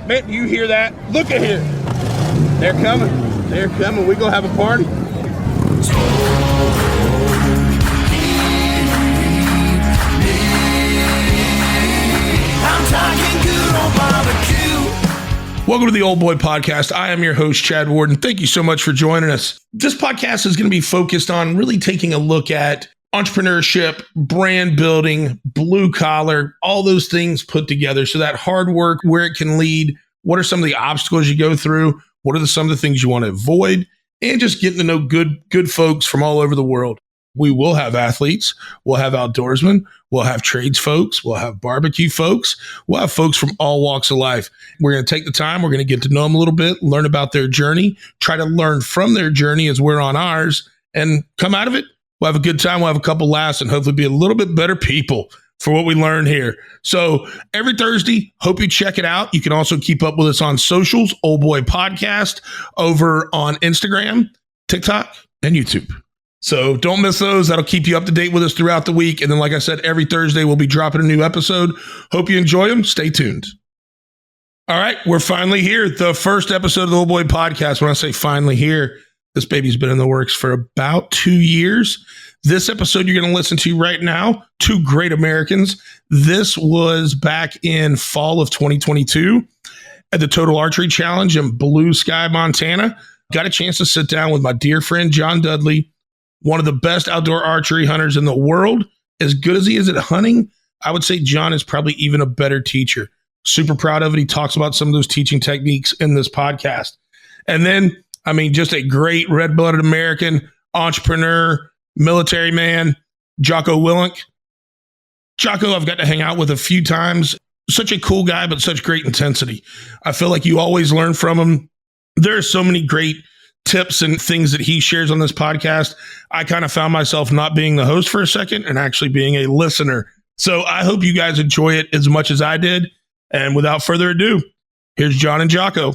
Man, do you hear that? Look at here. They're coming. They're coming. We're going to have a party. I'm talking good old barbecue. Welcome to the Old Boy Podcast. I am your host, Chad Warden. Thank you so much for joining us. This podcast is going to be focused on really taking a look at entrepreneurship, brand building, blue collar, all those things put together. So that hard work, where it can lead, what are some of the obstacles you go through? What are some of the things you want to avoid? And just getting to know good folks from all over the world. We will have athletes. We'll have outdoorsmen. We'll have trades folks. We'll have barbecue folks. We'll have folks from all walks of life. We're going to take the time. We're going to get to know them a little bit, learn about their journey, try to learn from their journey as we're on ours, and come out of it. We'll have a good time. We'll have a couple laughs and hopefully be a little bit better people for what we learn here. So every Thursday, hope you check it out. You can also keep up with us on socials, Old Boy Podcast, over on Instagram, TikTok, and YouTube. So don't miss those. That'll keep you up to date with us throughout the week. And then, like I said, every Thursday, we'll be dropping a new episode. Hope you enjoy them. Stay tuned. All right, we're finally here. The first episode of the Old Boy Podcast. When I say finally here, this baby's been in the works for about 2 years. This episode you're going to listen to right now, two great Americans. This was back in fall of 2022 at the Total Archery Challenge in Blue Sky, Montana. Got a chance to sit down with my dear friend, John Dudley, one of the best outdoor archery hunters in the world. As good as he is at hunting, I would say John is probably even a better teacher. Super proud of it. He talks about some of those teaching techniques in this podcast. And then, I mean, just a great red-blooded American, entrepreneur, military man, Jocko Willink. Jocko, I've got to hang out with a few times. Such a cool guy, but such great intensity. I feel like you always learn from him. There are so many great tips and things that he shares on this podcast. I kind of found myself not being the host for a second and actually being a listener. So I hope you guys enjoy it as much as I did. And without further ado, here's John and Jocko.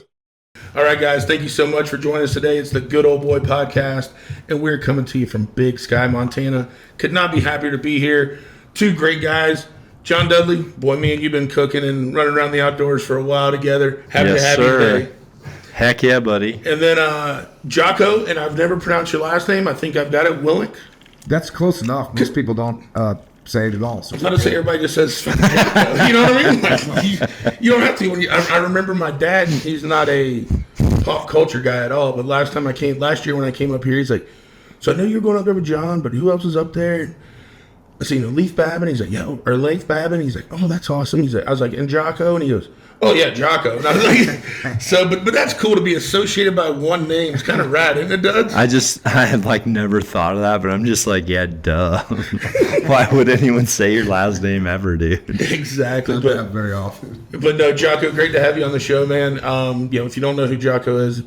All right, guys, thank you so much for joining us today. It's the Good Old Boy Podcast, and we're coming to you from Big Sky, Montana. Could not be happier to be here. Two great guys. John Dudley, boy, me and you've been cooking and running around the outdoors for a while together. Happy to have you today. Heck yeah, buddy. And then Jocko, and I've never pronounced your last name. I think I've got it, Willink. That's close enough. Most people don't say it at all. So I was about to say everybody just says Jocko. You know what I mean? Like, you don't have to. I remember my dad, and he's not a pop culture guy at all, but last year when I came up here, he's like, so I know you're going up there with John, but who else is up there? I seen Leaf Babin. He's like, Leif Babin. He's like, oh, that's awesome. I was like, and Jocko? And he goes, oh yeah, Jocko. And I was like, but that's cool to be associated by one name. It's kind of rad, isn't it, Doug? I had like never thought of that, but I'm just like, yeah, duh. Why would anyone say your last name ever, dude? Exactly. But not very often. But no, Jocko, great to have you on the show, man. If you don't know who Jocko is,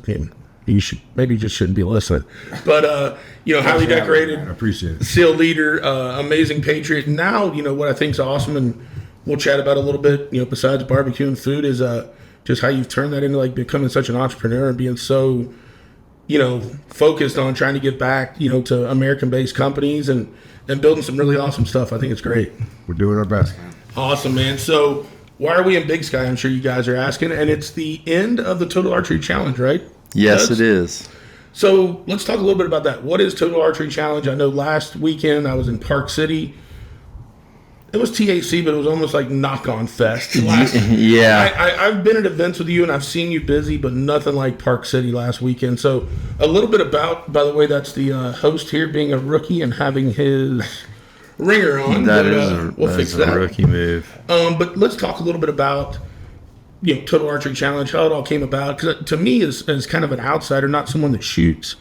you just shouldn't be listening. But highly decorated, I appreciate it. SEAL leader, amazing patriot. Now, what I think is awesome, and we'll chat about a little bit, besides barbecue and food, is just how you've turned that into like becoming such an entrepreneur and being so, focused on trying to give back, to American-based companies and building some really awesome stuff. I think it's great. We're doing our best. Awesome, man. So why are we in Big Sky? I'm sure you guys are asking. And it's the end of the Total Archery Challenge, right? Yes, it is. So let's talk a little bit about that. What is Total Archery Challenge? I know last weekend I was in Park City. It was TAC, but it was almost like knock-on fest. Yeah. I've been at events with you, and I've seen you busy, but nothing like Park City last weekend. So a little bit about, by the way, that's the host here being a rookie and having his ringer on. That is a rookie move. But let's talk a little bit about Total Archery Challenge, how it all came about. Because to me, as kind of an outsider, not someone that shoots,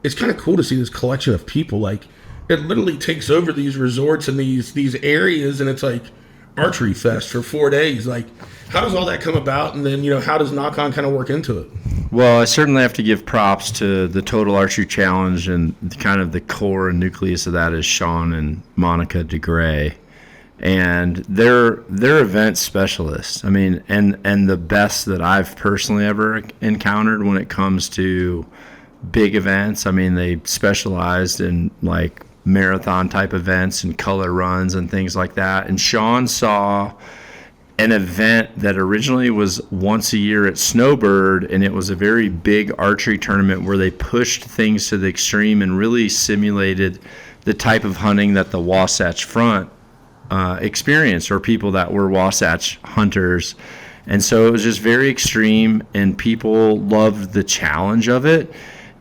it's kind of cool to see this collection of people. Like, it literally takes over these resorts and these areas, and it's like archery fest for 4 days. Like, how does all that come about? And then, how does Knock-On kind of work into it? Well, I certainly have to give props to the Total Archery Challenge, and kind of the core and nucleus of that is Sean and Monica DeGray. And they're event specialists. I mean, and the best that I've personally ever encountered when it comes to big events. I mean, they specialized in like marathon type events and color runs and things like that. And Sean saw an event that originally was once a year at Snowbird, and it was a very big archery tournament where they pushed things to the extreme and really simulated the type of hunting that the Wasatch Front experienced, or people that were Wasatch hunters. And so it was just very extreme, and people loved the challenge of it.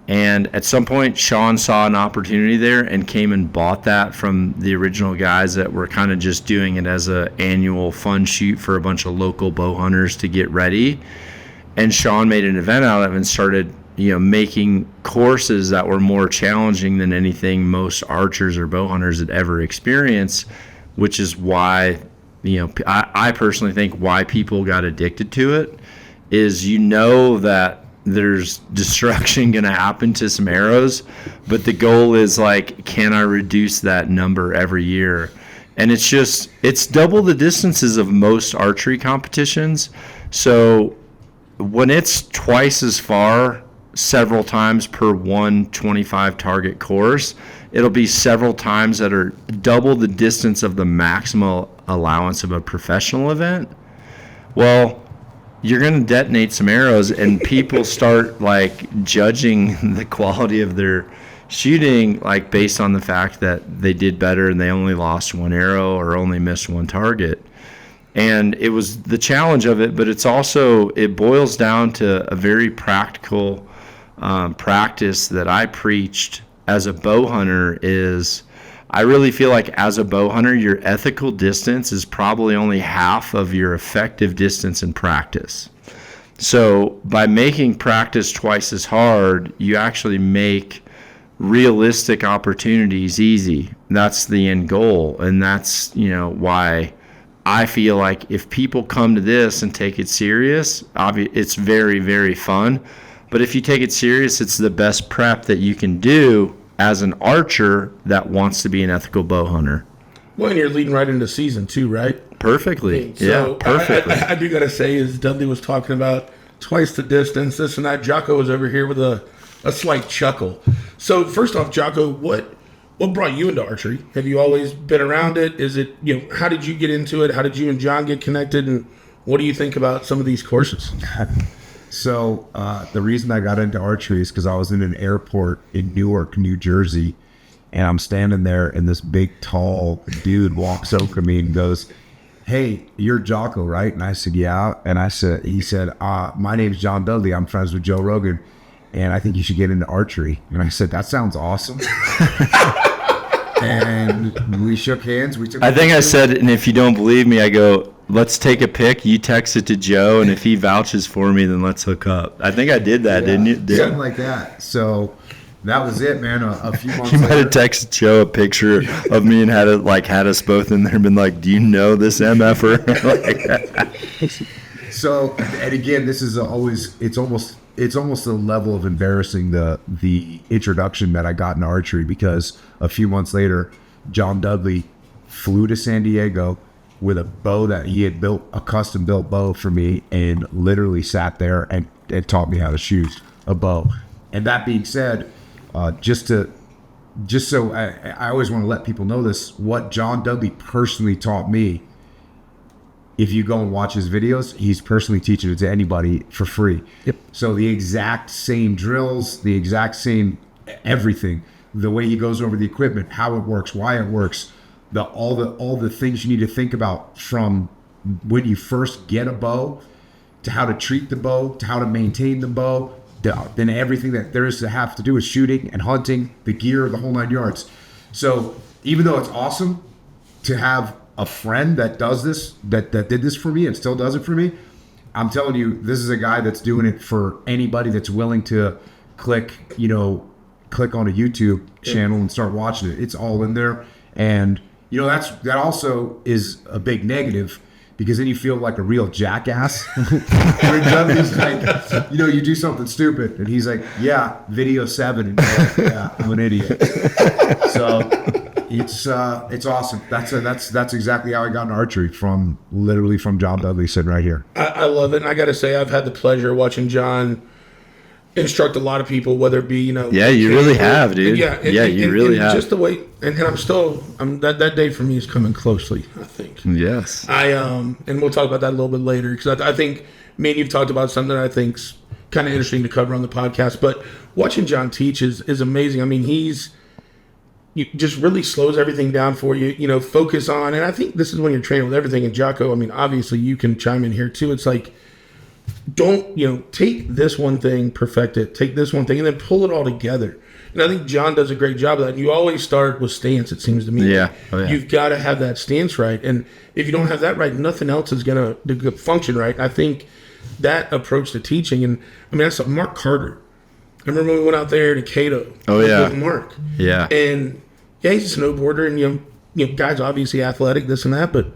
And at some point, Sean saw an opportunity there and came and bought that from the original guys that were kind of just doing it as an annual fun shoot for a bunch of local bow hunters to get ready. And Sean made an event out of it and started, making courses that were more challenging than anything most archers or bow hunters had ever experienced, which is why, I personally think why people got addicted to it is that there's destruction going to happen to some arrows, but the goal is like, can I reduce that number every year? And it's double the distances of most archery competitions. So when it's twice as far several times per 125 target course, it'll be several times that are double the distance of the maximal allowance of a professional event. Well, you're going to detonate some arrows, and people start like judging the quality of their shooting like based on the fact that they did better and they only lost one arrow or only missed one target. And it was the challenge of it, but it boils down to a very practical practice that I preached as a bow hunter. Is I really feel like as a bow hunter, your ethical distance is probably only half of your effective distance in practice. So by making practice twice as hard, you actually make realistic opportunities easy. That's the end goal. And that's, why I feel like if people come to this and take it serious, it's very, very fun. But if you take it serious, it's the best prep that you can do as an archer that wants to be an ethical bow hunter. Well, and you're leading right into season 2, right? Perfectly. So perfectly. I do got to say, as Dudley was talking about twice the distance, this and that, Jocko was over here with a slight chuckle. So first off, Jocko, what brought you into archery? Have you always been around it? Is it, how did you get into it? How did you and John get connected? And what do you think about some of these courses? So the reason I got into archery is because I was in an airport in Newark, New Jersey, and I'm standing there, and this big, tall dude walks over to me and goes, "Hey, you're Jocko, right?" And I said, "Yeah." And he said, "My name's John Dudley. I'm friends with Joe Rogan, and I think you should get into archery." And I said, "That sounds awesome." And we shook hands. I think I said, and if you don't believe me, I go, "Let's take a pic. You text it to Joe, and if he vouches for me, then let's hook up." I think I did that, didn't you? Something like that. So that was it, man. A few months You might have texted Joe a picture of me and had us both in there and been like, "Do you know this MFer?" So, and again, this is it's almost a level of embarrassing the introduction that I got in archery, because a few months later, John Dudley flew to San Diego with a bow that he had built, a custom built bow for me, and literally sat there and taught me how to shoot a bow. And that being said, just so I always want to let people know this, what John Dudley personally taught me, if you go and watch his videos, he's personally teaching it to anybody for free. Yep. So the exact same drills, the exact same everything, the way he goes over the equipment, how it works, why it works, all the things you need to think about from when you first get a bow, to how to treat the bow, to how to maintain the bow, then everything that there is to have to do with shooting and hunting, the gear, the whole 9 yards. So even though it's awesome to have a friend that does this, that did this for me and still does it for me, I'm telling you, this is a guy that's doing it for anybody that's willing to click on a YouTube channel and start watching it. It's all in there. And that also is a big negative, because then you feel like a real jackass. When Dudley's like, you do something stupid, and he's like, "Yeah, video 7," and you're like, "Yeah, I'm an idiot." So it's awesome. That's exactly how I got into archery, from John Dudley sitting right here. I love it. And I got to say, I've had the pleasure of watching John instruct a lot of people, whether it be, Yeah, you really have, dude. You really have. Just the way, and that day for me is coming closely, I think. Yes. And we'll talk about that a little bit later, because I think me and you've talked about something that I think's kind of interesting to cover on the podcast. But watching John teach is amazing. I mean, he just really slows everything down for you, focus on, and I think this is when you're training with everything. And Jocko, I mean, obviously you can chime in here too. It's like, don't, take this one thing, perfect it, take this one thing, and then pull it all together. And I think John does a great job of that. And you always start with stance, it seems to me. Yeah. Oh, yeah. You've got to have that stance right. And if you don't have that right, nothing else is going to function right. I think that approach to teaching, and I mean, that's Mark Carter. I remember when we went out there to Cato. Oh, yeah. With Mark. Yeah. And yeah, he's a snowboarder, and guys obviously athletic, this and that, but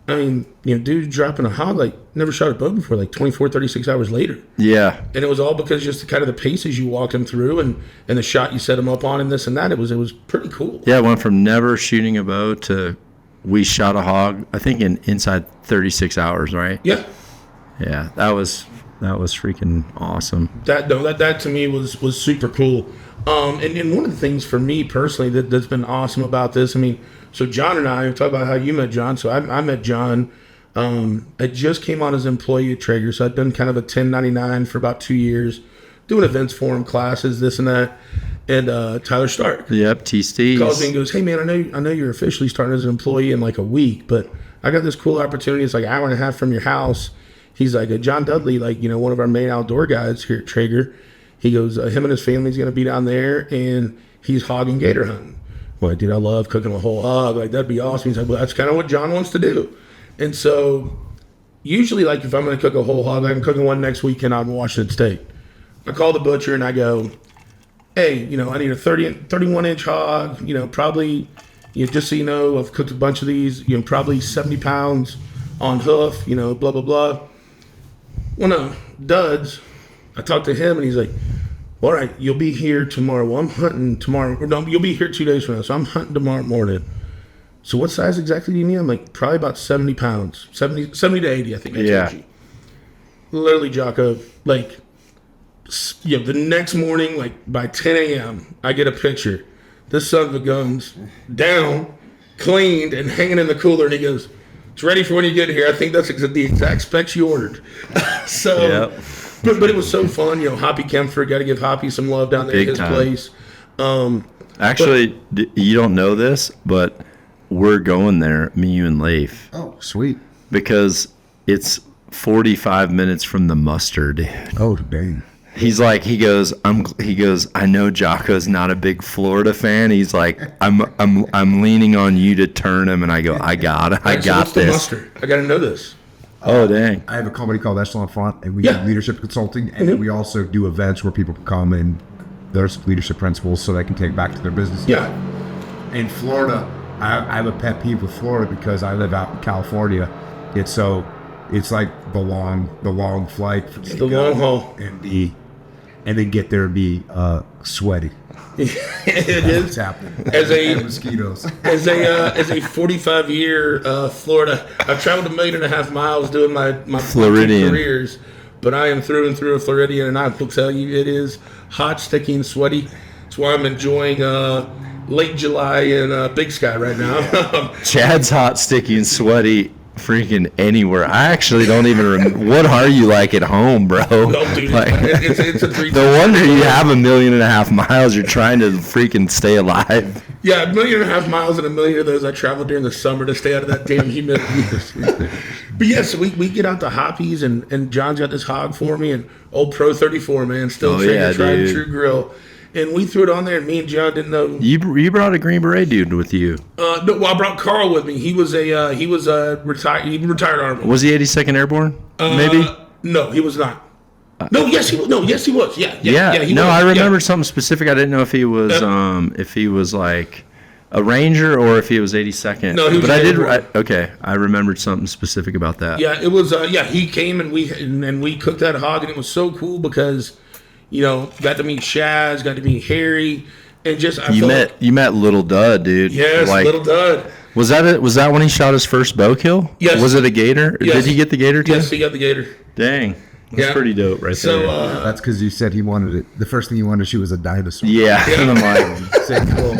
I mean, dude dropping a hog, like, never shot a bow before, like 24, 36 hours later. Yeah. And it was all because just kind of the paces you walked him through and the shot you set him up on and this and that. It was pretty cool. Yeah, it went from never shooting a bow to we shot a hog, I think inside 36 hours, right? Yeah. Yeah, that was freaking awesome. That to me was super cool. And one of the things for me personally that's been awesome about this, I mean, so John and I talk about how you met John. So I met John. I just came on as an employee at Traeger, so I'd done kind of a 1099 for about 2 years, doing events for him, classes, this and that. And Tyler Stark. Yep, T-Steez. Calls me and goes, "Hey man, I know you're officially starting as an employee in like a week, but I got this cool opportunity. It's like an hour and a half from your house." He's like, John Dudley, like, one of our main outdoor guys here at Traeger. He goes, him and his family's going to be down there, and he's hog and gator hunting. Well, dude, I love cooking a whole hog. Like, that'd be awesome. He's like, well, that's kind of what John wants to do. And so usually, like, if I'm going to cook a whole hog, I'm cooking one next weekend out in Washington State. I call the butcher and I go, "Hey, I need a 31-inch hog, probably, just so you know, I've cooked a bunch of these, probably 70 pounds on hoof, blah, blah, blah." Well, no, Duds, I talked to him and he's like, "All right, you'll be here tomorrow." Well, I'm hunting tomorrow. No, you'll be here 2 days from now, so I'm hunting tomorrow morning. So what size exactly do you need? I'm like, probably about 70 pounds, 70 to 80, I think I told you. Literally, Jocko, like, the next morning, like by 10 a.m., I get a picture. This son of a gun's down, cleaned, and hanging in the cooler, and he goes, "It's ready for when you get here. I think that's the exact specs you ordered." So, yep. but it was so fun. Hoppy Kempfer, got to give Hoppy some love down there at his place. Actually, you don't know this, but we're going there, me, you, and Leif. Oh, sweet. Because it's 45 minutes from the muster, dude. Oh, dang. He goes, "I know Jocko's not a big Florida fan." He's like, I'm leaning on you to turn him, and I go, I got what's this. The muster? I got to know this. Oh, dang. I have a company called Echelon Front, and we do leadership consulting, and we also do events where people can come and there's leadership principles so they can take back to their business. Yeah. In Florida, I have a pet peeve with Florida because I live out in California. It's like the long flight. It's the long haul. And then get there and be sweaty. It is. What's happening? And mosquitoes. As a 45-year Florida, I've traveled 1.5 million miles doing my Floridian careers, but I am through and through a Floridian, and I will tell you, it is hot, sticky, and sweaty. That's why I'm enjoying late July in Big Sky right now. Chad's hot, sticky, and sweaty. Freaking anywhere. I actually don't even remember. What are you like at home, bro? No, dude, it's a 3. No wonder you have 1.5 million miles. You're trying to freaking stay alive. Yeah, 1.5 million miles, and 1 million of those I travel during the summer to stay out of that damn humidity. But yes, we get out to Hoppies, and John's got this hog for me, and old Pro 34, man, still tried and true grill. And we threw it on there, and me and John didn't know. You brought a Green Beret dude with you. No, well, I brought Carl with me. He was retired. He retired Army. Was he 82nd Airborne? Maybe. No, he was not. No, yes he was. No, yes he was. Yeah. He no, was. I remember something specific. I didn't know if he was like a Ranger or if he was 82nd. No, he was. But I remembered something specific about that. Yeah, it was. He came and we cooked that hog, and it was so cool because, got to meet Shaz, got to meet Harry, and just you met Little Dud, dude. Yes, Little Dud. Was that when he shot his first bow kill? Yes. Was it a gator? Yes. Did he get the gator too? Yes, he got the gator. Dang. That's pretty dope right So, there. That's because you said he wanted it. The first thing he wanted, she was a dinosaur. Yeah. And I'm like, Say, cool.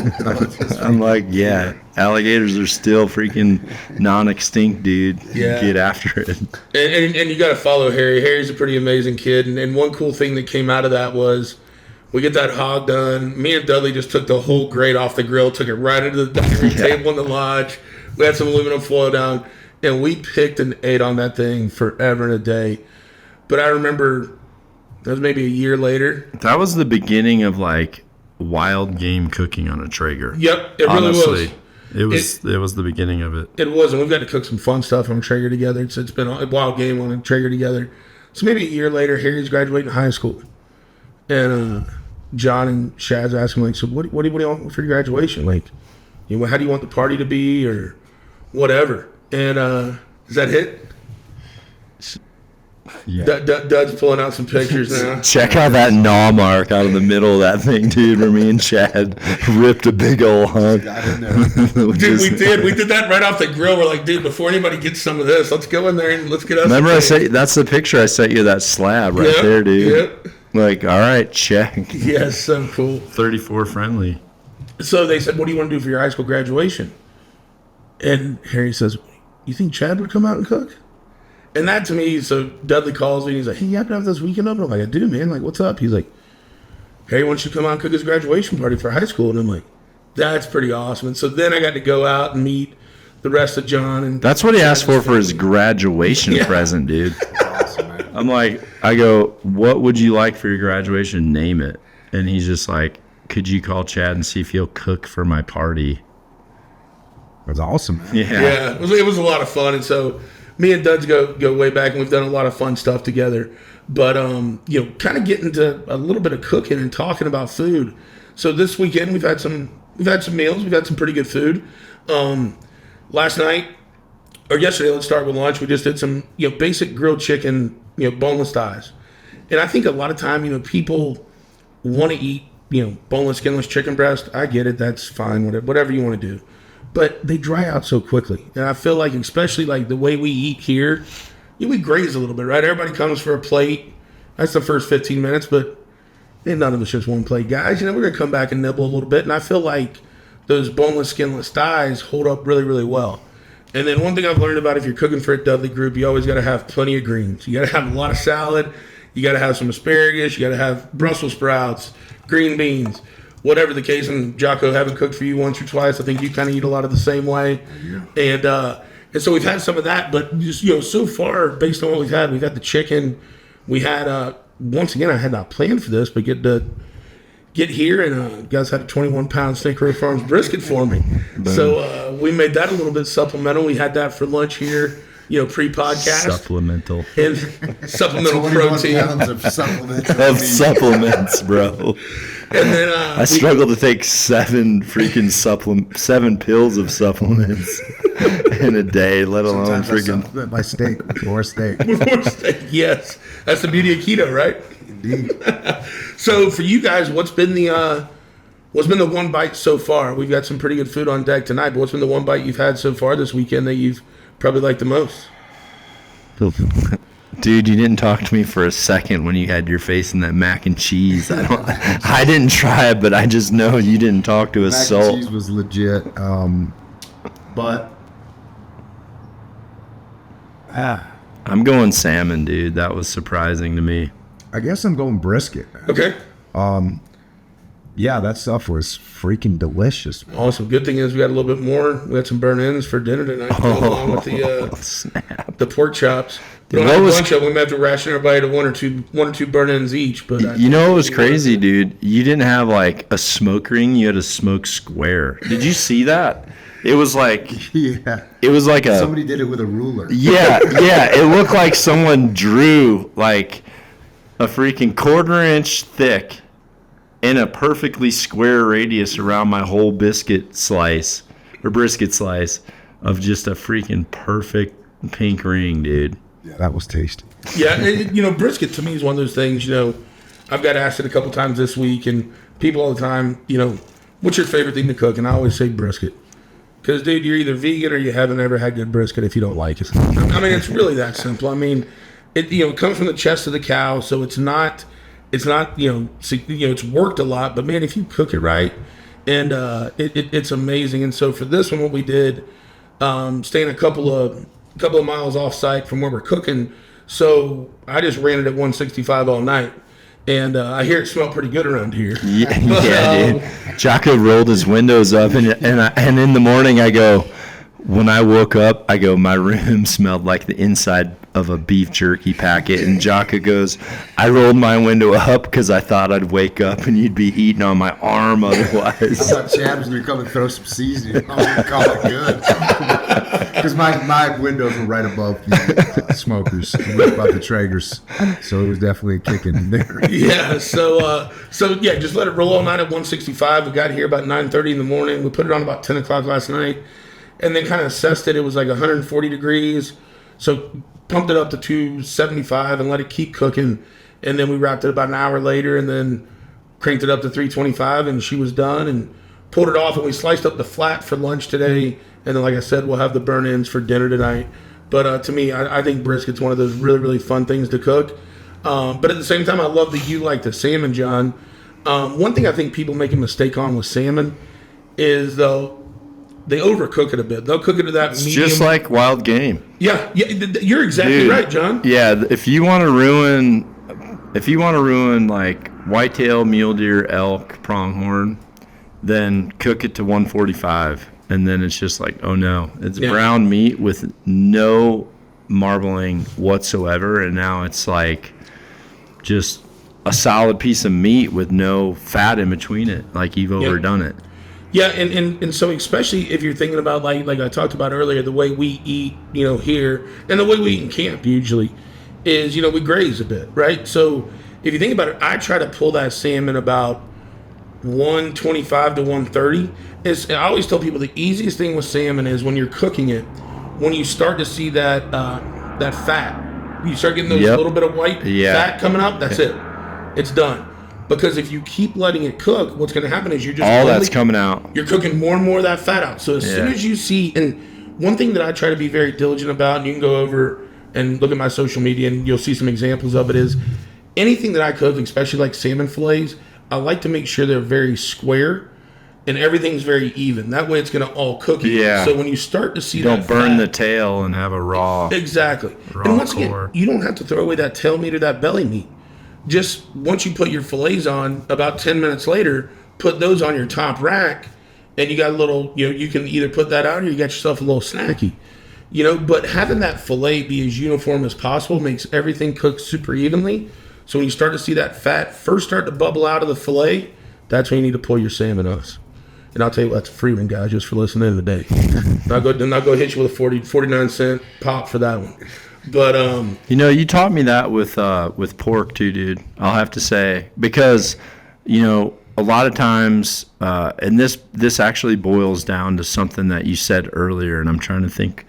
I'm like, yeah, alligators are still freaking non-extinct, dude. Yeah. Get after it. And you got to follow Harry. Harry's a pretty amazing kid. And one cool thing that came out of that was we get that hog done. Me and Dudley just took the whole grate off the grill, took it right into the dining room table in the lodge. We had some aluminum foil down, and we picked and ate on that thing forever and a day. But I remember that was maybe a year later. That was the beginning of like wild game cooking on a Traeger. Yep, it really was. It was the beginning of it. It was, and we've got to cook some fun stuff on Traeger together. It's been a wild game on a Traeger together. So maybe a year later, Harry's graduating high school, and John and Shaz asked him, like, so what do you want for your graduation? Like, how do you want the party to be, or whatever? And does that hit? Yeah. Dud's pulling out some pictures now. Check out that gnaw mark out of the middle of that thing, dude, where me and Chad ripped a big old hunk. Dude, we did that right off the grill. We're like, dude, before anybody gets some of this, let's go in there and let's get us. Remember, that's the picture I sent you, that slab right there, dude. Yep. Like, all right, check. Yes, so cool. 34 friendly. So they said, what do you want to do for your high school graduation? And Harry says, you think Chad would come out and cook? And that to me, so Dudley calls me and he's like, hey, you happen to have this weekend open? I'm like, I do, man. Like, what's up? He's like, Harry wants you to come out and cook his graduation party for high school. And I'm like, that's pretty awesome. And so then I got to go out and meet the rest of John. And that's what he asked for his graduation present, dude. Awesome, man. I'm like, I go, what would you like for your graduation? Name it. And he's just like, could you call Chad and see if he'll cook for my party? That's awesome, man. Yeah, it was a lot of fun. And so me and Duds go way back, and we've done a lot of fun stuff together. But kind of getting to a little bit of cooking and talking about food. So this weekend we've had some meals. We've had some pretty good food. Last night or yesterday, let's start with lunch. We just did some basic grilled chicken, boneless thighs. And I think a lot of time people want to eat boneless, skinless chicken breast. I get it. That's fine. Whatever you want to do. But they dry out so quickly. And I feel like, especially like the way we eat here, we graze a little bit, right? Everybody comes for a plate. That's the first 15 minutes, but none of us just one plate guys. We're going to come back and nibble a little bit. And I feel like those boneless, skinless thighs hold up really, really well. And then one thing I've learned about if you're cooking for a Dudley group, you always got to have plenty of greens. You got to have a lot of salad. You got to have some asparagus. You got to have Brussels sprouts, green beans. Whatever the case, and Jocko, haven't cooked for you once or twice. I think you kind of eat a lot of the same way. Yeah. And so we've had some of that, but just, so far, based on what we've had the chicken. We had, once again, I had not planned for this, but get here, and guys had a 21-pound Snake River Farms brisket for me. Boom. So we made that a little bit supplemental. We had that for lunch here, pre-podcast. Supplemental. And supplemental protein. Pounds of supplements. Of supplements, bro. And then I struggle to take 7 pills of supplements in a day, let alone freaking my steak or steak. Yes, that's the beauty of keto, right? Indeed. So for you guys, what's been the one bite so far? We've got some pretty good food on deck tonight, but what's been the one bite you've had so far this weekend that you've probably liked the most? Dude, you didn't talk to me for a second when you had your face in that mac and cheese. I didn't try it, but I just know you didn't talk to us. Mac and cheese was legit, but I'm going salmon, dude. That was surprising to me. I guess I'm going brisket. Okay. Yeah, that stuff was freaking delicious. Awesome. Good thing is we got a little bit more. We had some burnt ends for dinner tonight, along with the pork chops. We don't have a bunch of them. We might have to ration everybody to one or two burnt ends each. But what was crazy, dude? You didn't have like a smoke ring. You had a smoke square. Did you see that? It was like It was like somebody did it with a ruler. Yeah. It looked like someone drew like a freaking 1/4 inch thick in a perfectly square radius around my whole brisket slice of just a freaking perfect pink ring, dude. Yeah, that was tasty. Yeah, brisket to me is one of those things, I've got asked it a couple times this week, and people all the time, what's your favorite thing to cook? And I always say brisket. Because, dude, you're either vegan or you haven't ever had good brisket if you don't like it. I mean, it's really that simple. I mean, it comes from the chest of the cow, so it's not it's worked a lot, but man, if you cook it right, and it's amazing. And so for this one, what we did, staying a couple of miles off site from where we're cooking, so I just ran it at 165 all night. And I hear it smelled pretty good around here. Yeah, dude. Jocko rolled his windows up, and in the morning when I woke up, my room smelled like the inside of a beef jerky packet. And Jocko goes, I rolled my window up because I thought I'd wake up and you'd be eating on my arm otherwise. I thought Chad was going to come and throw some seasoning. I was going to call it good. Because my windows were right above the smokers, right above the Traegers. So it was definitely kicking in there. Yeah, so just let it roll all night at 165. We got here about 9:30 in the morning. We put it on about 10 o'clock last night, and then kind of assessed it. It was like 140 degrees. So pumped it up to 275 and let it keep cooking. And then we wrapped it about an hour later and then cranked it up to 325, and she was done and pulled it off. And we sliced up the flat for lunch today. And then, like I said, we'll have the burn-ins for dinner tonight. But to me, I think brisket's one of those really, really fun things to cook. But at the same time, I love that you like the salmon, John. One thing I think people make a mistake on with salmon is, though, they overcook it a bit. They'll cook it to that medium. Just like wild game. Yeah, you're exactly right, John. Yeah, if you want to ruin like whitetail, mule deer, elk, pronghorn, then cook it to 145, and then it's just like, oh no, it's brown meat with no marbling whatsoever, and now it's like just a solid piece of meat with no fat in between it, like you've overdone it. Yeah, and so especially if you're thinking about like I talked about earlier, the way we eat, here, and the way we eat in camp usually is, we graze a bit, right? So if you think about it, I try to pull that salmon about 125 to 130. I always tell people the easiest thing with salmon is when you're cooking it, when you start to see that fat, you start getting those little bit of white fat coming up, that's it. It's done. Because if you keep letting it cook, what's going to happen is you're just that's coming out. You're cooking more and more of that fat out. So as soon as you see, and one thing that I try to be very diligent about, and you can go over and look at my social media and you'll see some examples of it, is anything that I cook, especially like salmon fillets, I like to make sure they're very square and everything's very even. That way it's going to all cook. Yeah. So when you start to see that don't burn the tail and have a raw. Exactly. Raw and once core. again, you don't have to throw away that tail meat or that belly meat. Just once you put your fillets on, about 10 minutes later, put those on your top rack, and you got a little, you can either put that out or you got yourself a little snacky. But having that fillet be as uniform as possible makes everything cook super evenly. So when you start to see that fat first start to bubble out of the fillet, that's when you need to pull your salmon us. And I'll tell you what, that's a free one, guys, just for listening today. Not go hit you with a 49-cent pop for that one. But you taught me that with pork too, dude. I'll have to say, because a lot of times, and this actually boils down to something that you said earlier, and I'm trying to think.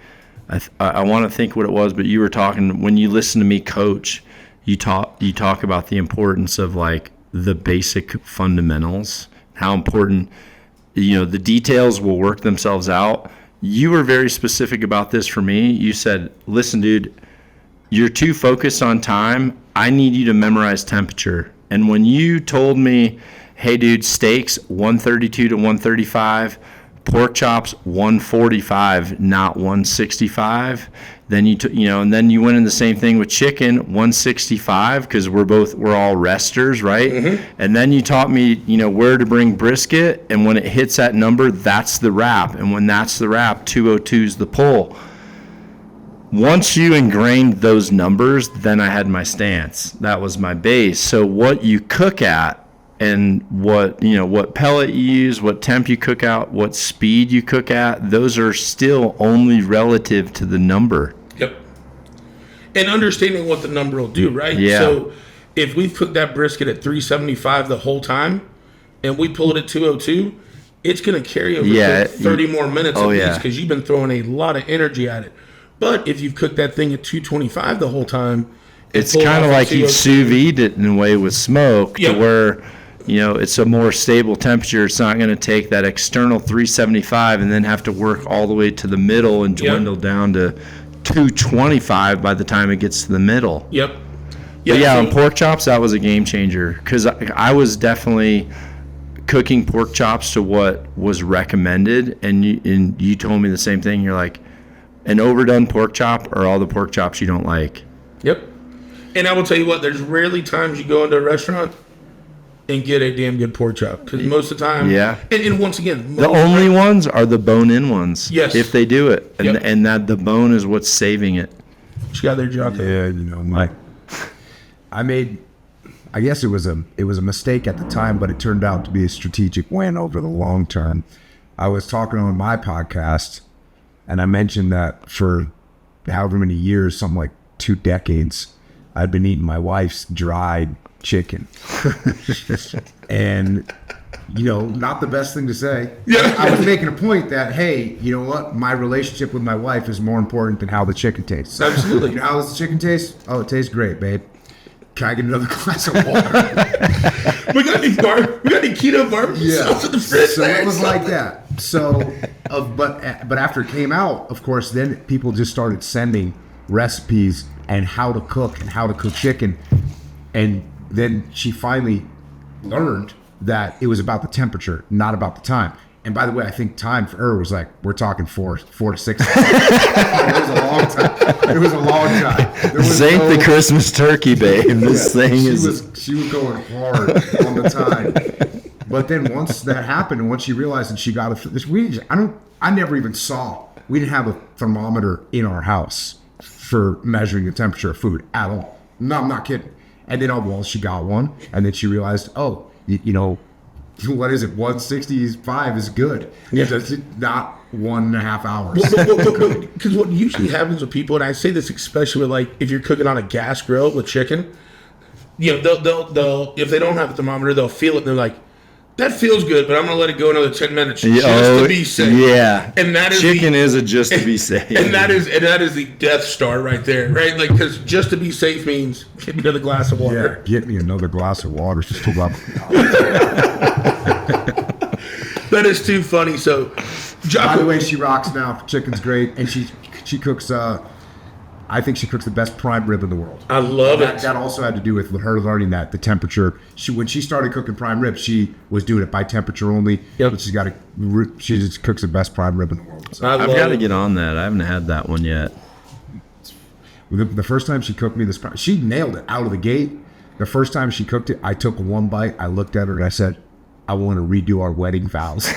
I want to think what it was, but you were talking when you listen to me coach. You talk about the importance of like the basic fundamentals, how important the details will work themselves out. You were very specific about this for me. You said, listen, dude, you're too focused on time. I need you to memorize temperature. And when you told me, hey, dude, steaks 132 to 135, pork chops 145, not 165, then and then you went in the same thing with chicken 165, because we're all resters, right? Mm-hmm. And then you taught me where to bring brisket, and when it hits that number, that's the wrap, and when that's the wrap, 202 is the pull. Once you ingrained those numbers, then I had my stance. That was my base. So what you cook at, and what pellet you use, what temp you cook out, what speed you cook at, those are still only relative to the number. Yep. And understanding what the number will do, right? Yeah. So if we've cooked that brisket at 375 the whole time, and we pull it at 202, it's going to carry over 30 more minutes at least, because you've been throwing a lot of energy at it. But if you've cooked that thing at 225 the whole time, it's kind of like you've sous vide it in a way with smoke, to where it's a more stable temperature. It's not going to take that external 375 and then have to work all the way to the middle and dwindle down to 225 by the time it gets to the middle. Yep. But yeah, so- on pork chops, that was a game changer because I was definitely cooking pork chops to what was recommended, and you told me the same thing. You're like, an overdone pork chop or all the pork chops you don't like. Yep. And I will tell you what, there's rarely times you go into a restaurant and get a damn good pork chop. Because most of the time, Yeah. And once again, The only ones are the bone-in ones. Yes. If they do it, and Yep. and that the bone is what's saving it. What you got there, Jocko? Yeah, I guess it was a mistake at the time, but it turned out to be a strategic win over the long term. I was talking on my podcast, and I mentioned that for however many years, something like 2 decades, I'd been eating my wife's dried chicken. And, not the best thing to say. Yeah. I was making a point that, hey, you know what? My relationship with my wife is more important than how the chicken tastes. Absolutely. You know how does the chicken taste? Oh, it tastes great, babe. Can I get another glass of water? we got any keto barbecue sauce in the fridge. So there? it was like that. So, but after it came out, of course, then people just started sending recipes and how to cook chicken, and then she finally learned that it was about the temperature, not about the time. And by the way, I think time for her was like, we're talking 4 to 6 hours. It was a long time. This ain't the Christmas turkey, babe. This thing she is. was going hard on the time. But then once that happened, and once she realized that she got I never even saw. We didn't have a thermometer in our house for measuring the temperature of food at all. No, I'm not kidding. And then, she got one, and then she realized, what is it? 165 is good. Yeah. That's not 1.5 hours. Because what usually happens with people, and I say this especially with like if you're cooking on a gas grill with chicken, they'll if they don't have a thermometer, they'll feel it and they're like, that feels good, but I'm gonna let it go another 10 minutes just to be safe. Yeah, and that is chicken is a just to be safe, and that is the Death Star right there, right? Like because just to be safe means get me another glass of water. Yeah, get me another glass of water. Just talk about. That is too funny. So, by the way, she rocks now. Chicken's great, and she cooks. I think she cooks the best prime rib in the world. I love it. That also had to do with her learning that the temperature. When she started cooking prime rib, she was doing it by temperature only. Yep. But she just cooks the best prime rib in the world. So. I've got to get on that. I haven't had that one yet. The first time she cooked me this prime, she nailed it out of the gate. The first time she cooked it, I took one bite. I looked at her and I said, I want to redo our wedding vows.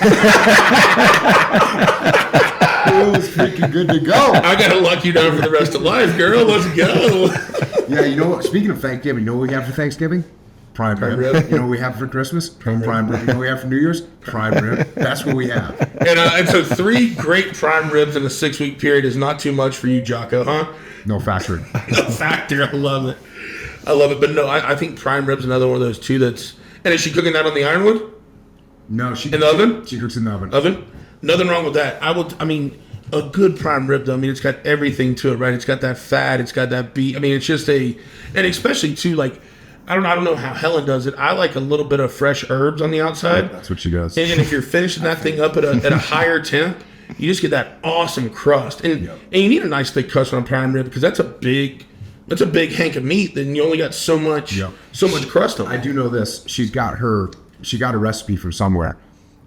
It was freaking good to go. I gotta lock you down for the rest of life, girl. Let's go. Yeah, you know what? Speaking of Thanksgiving, you know what we have for Thanksgiving? Prime rib. You know what we have for Christmas? Prime rib. You know what we have for New Year's? Prime rib. That's what we have. And so 3 great prime ribs in a 6-week period is not too much for you, Jocko, huh? No factor. No factor. I love it. But no, I think prime rib's another one of those too. And is she cooking that on the ironwood? No, she in the oven. She cooks in the oven. Nothing wrong with that. A good prime rib, though. I mean, it's got everything to it, right? It's got that fat. It's got that beef. I mean, it's just and especially too, like, I don't know how Helen does it. I like a little bit of fresh herbs on the outside. Yeah, that's what she does. And if you're finishing that thing up at a higher temp, you just get that awesome crust. And you need a nice thick crust on a prime rib because that's a big hank of meat. Then you only got so much crust on it. I do know this. She got a recipe from somewhere.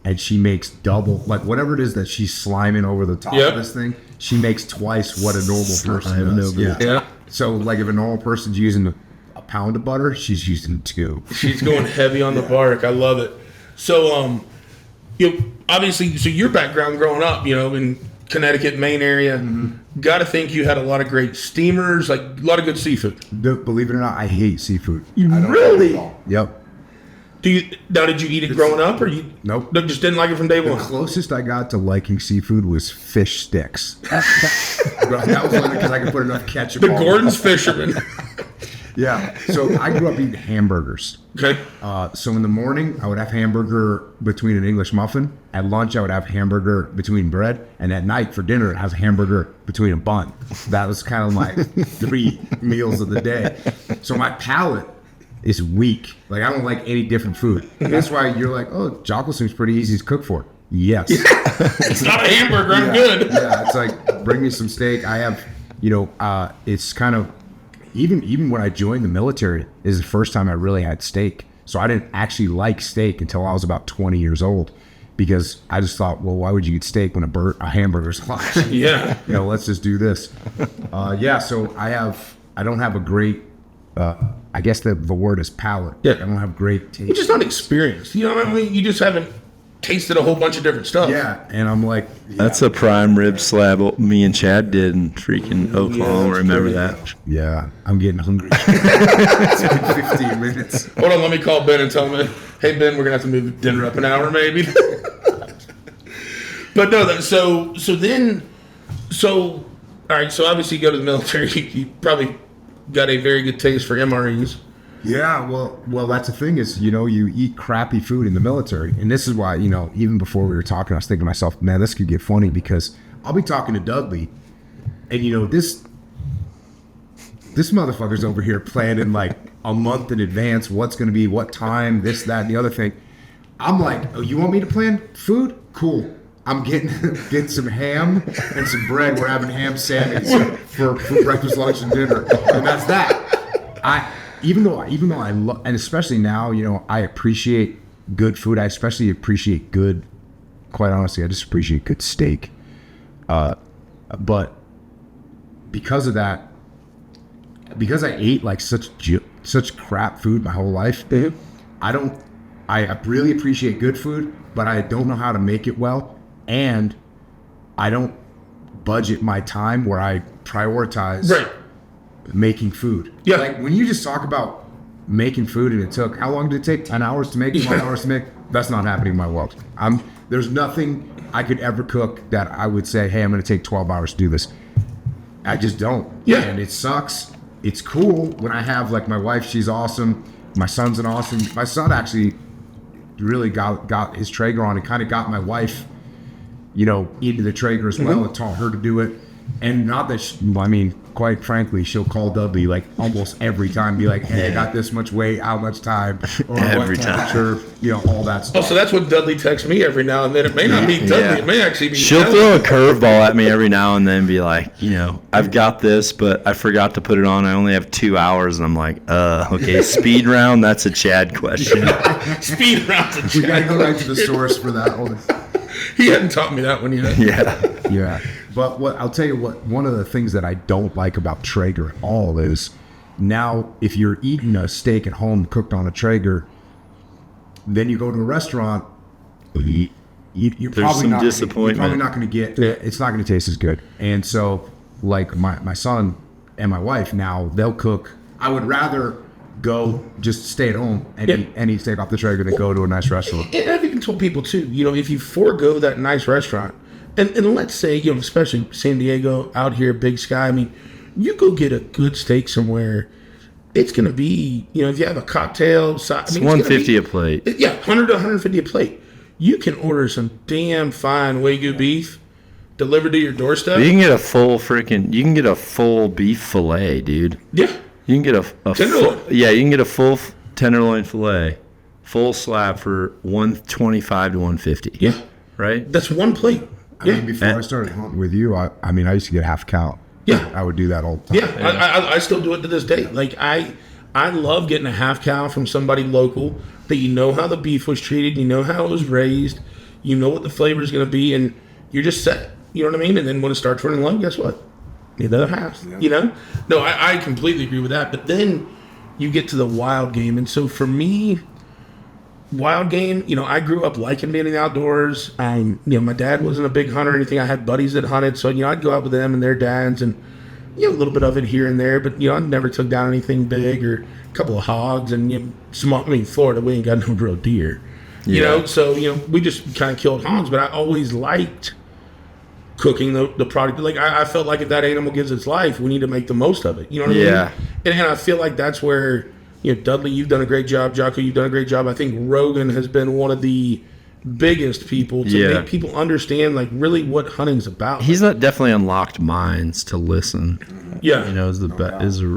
And she makes double, like whatever it is that she's sliming over the top of this thing, she makes twice what a normal person does. Yeah. So, like if a normal person's using a pound of butter, she's using 2. She's going heavy on the bark. I love it. So, obviously, so your background growing up, in Connecticut, Maine area, got to think you had a lot of great steamers, like a lot of good seafood. Believe it or not, I hate seafood. Really? Yep. Did you eat it growing up, or you? Nope. Just didn't like it from day one. The closest I got to liking seafood was fish sticks. That was only because I could put enough ketchup. The Gordon's fisherman. Yeah. So I grew up eating hamburgers. Okay. So in the morning, I would have hamburger between an English muffin. At lunch, I would have hamburger between bread. And at night for dinner, I'd have hamburger between a bun. That was kind of my 3 meals of the day. So my palate is weak. Like, I don't like any different food. That's why you're like, oh, Jocko seems pretty easy to cook for. Yes. It's not a hamburger. I'm good. Yeah, it's like, bring me some steak. I have it's kind of even when I joined the military is the first time I really had steak. So I didn't actually like steak until I was about 20 years old, because I just thought, well, why would you eat steak when a hamburger's alive? Yeah. Let's just do this. So I don't have a great, I guess the word is palate. Yeah. I don't have great taste. You're just not experienced. You know what I mean? You just haven't tasted a whole bunch of different stuff. Yeah, and I'm like, That's a prime rib slab me and Chad did in freaking Oklahoma. Remember that? yeah, I'm getting hungry. It's been 15 minutes. Hold on, let me call Ben and tell him, hey, Ben, we're going to have to move dinner up an hour maybe. But no, so all right, so obviously you go to the military, you probably got a very good taste for MREs. Yeah, well, that's the thing is, you eat crappy food in the military. And this is why, even before we were talking, I was thinking to myself, man, this could get funny, because I'll be talking to Dudley, and, this motherfucker's over here planning like a month in advance what's going to be, what time, this, that, and the other thing. I'm like, oh, you want me to plan food? Cool. I'm getting some ham and some bread. We're having ham sandwiches for breakfast, lunch, and dinner. And that's that. Even though I love, and especially now, I appreciate good food. I especially appreciate quite honestly, I just appreciate good steak. But because of that, because I ate like such crap food my whole life, I really appreciate good food, but I don't know how to make it well. And I don't budget my time where I prioritize making food. Yeah. Like when you just talk about making food and it took, how long did it take? 10 hours to make, 20 hours to make? That's not happening in my world. There's nothing I could ever cook that I would say, hey, I'm going to take 12 hours to do this. I just don't. Yeah. And it sucks. It's cool when I have like my wife, she's awesome. My son's my son actually really got his Traeger on and kind of got my wife, into the Traeger as well and taught her to do it. And not that quite frankly, she'll call Dudley like almost every time, be like, hey, I got this much weight, how much time, or Every what time. temperature, all that stuff. Oh, so that's what Dudley texts me every now and then. It may not be Dudley. Yeah. It may actually be She'll Ellen. throw a curveball at me every now and then and be like, I've got this, but I forgot to put it on. I only have 2 hours. And I'm like, okay, speed round, that's a Chad question. Speed rounds. We gotta go right to the source for that one. He hadn't taught me that one yet. Yeah. Yeah. But I'll tell you what, one of the things that I don't like about Traeger at all is now if you're eating a steak at home cooked on a Traeger, then you go to a restaurant, you're probably some not disappointment. You're probably not going to get, it's not going to taste as good. And so like my son and my wife now, they'll cook. I would rather go just stay at home and eat steak off the Traeger than go to a nice restaurant. And I've even told people too, if you forego that nice restaurant, and let's say, especially San Diego, out here, Big Sky, you go get a good steak somewhere, it's going to be, if you have a cocktail, It's $150 a plate. Yeah, 100 to 150 a plate. You can order some damn fine Wagyu beef delivered to your doorstep. You can get a full beef fillet, dude. Yeah. You can get a Tenderloin. you can get a full tenderloin fillet, full slab for $125 to $150. Yeah. Right? That's one plate. Yeah. Before I started hunting with you, I used to get half cow. Yeah. I would do that all the time. Yeah, I still do it to this day. Like I love getting a half cow from somebody local that you know how the beef was treated, you know how it was raised, you know what the flavor is going to be, and you're just set. You know what I mean? And then when it starts running low, guess what? The other half. Yeah. No, I completely agree with that. But then you get to the wild game, and so for me, wild game, I grew up liking being in the outdoors. My dad wasn't a big hunter or anything. I had buddies that hunted, so I'd go out with them and their dads, and a little bit of it here and there. But I never took down anything big, or a couple of hogs, and small. Florida, we ain't got no real deer. So we just kind of killed hogs. But I always liked cooking the product. Like I felt like if that animal gives its life, we need to make the most of it. You know what I mean? Yeah. And I feel like that's where. Dudley, you've done a great job. Jocko, you've done a great job. I think Rogan has been one of the biggest people to make people understand like really what hunting's about. He's definitely unlocked minds to listen. Yeah. Is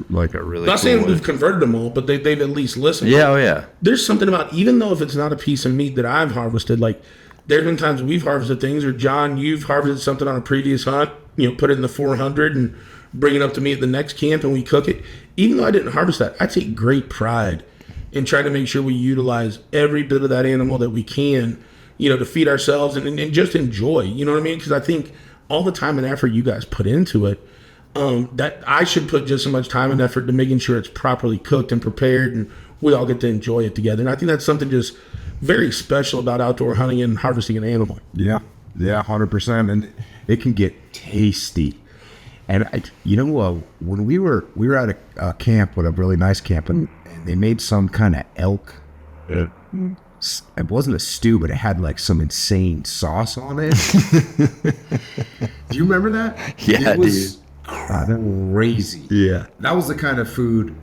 like a really Not cool saying way. we've converted them all, but they've at least listened. Yeah, oh yeah. There's something about, even though if it's not a piece of meat that I've harvested, like there's been times we've harvested things, or John, you've harvested something on a previous hunt, put it in the 400, and bring it up to me at the next camp and we cook it. Even though I didn't harvest that, I take great pride in trying to make sure we utilize every bit of that animal that we can, to feed ourselves and just enjoy, you know what I mean? Because I think all the time and effort you guys put into it, that I should put just as much time and effort to making sure it's properly cooked and prepared and we all get to enjoy it together. And I think that's something just very special about outdoor hunting and harvesting an animal. Yeah, 100%. And it can get tasty. And when we were at a camp, with a really nice camp, and they made some kind of elk. It wasn't a stew, but it had like some insane sauce on it. Do you remember that? Yeah, it was crazy. Yeah. That was the kind of food.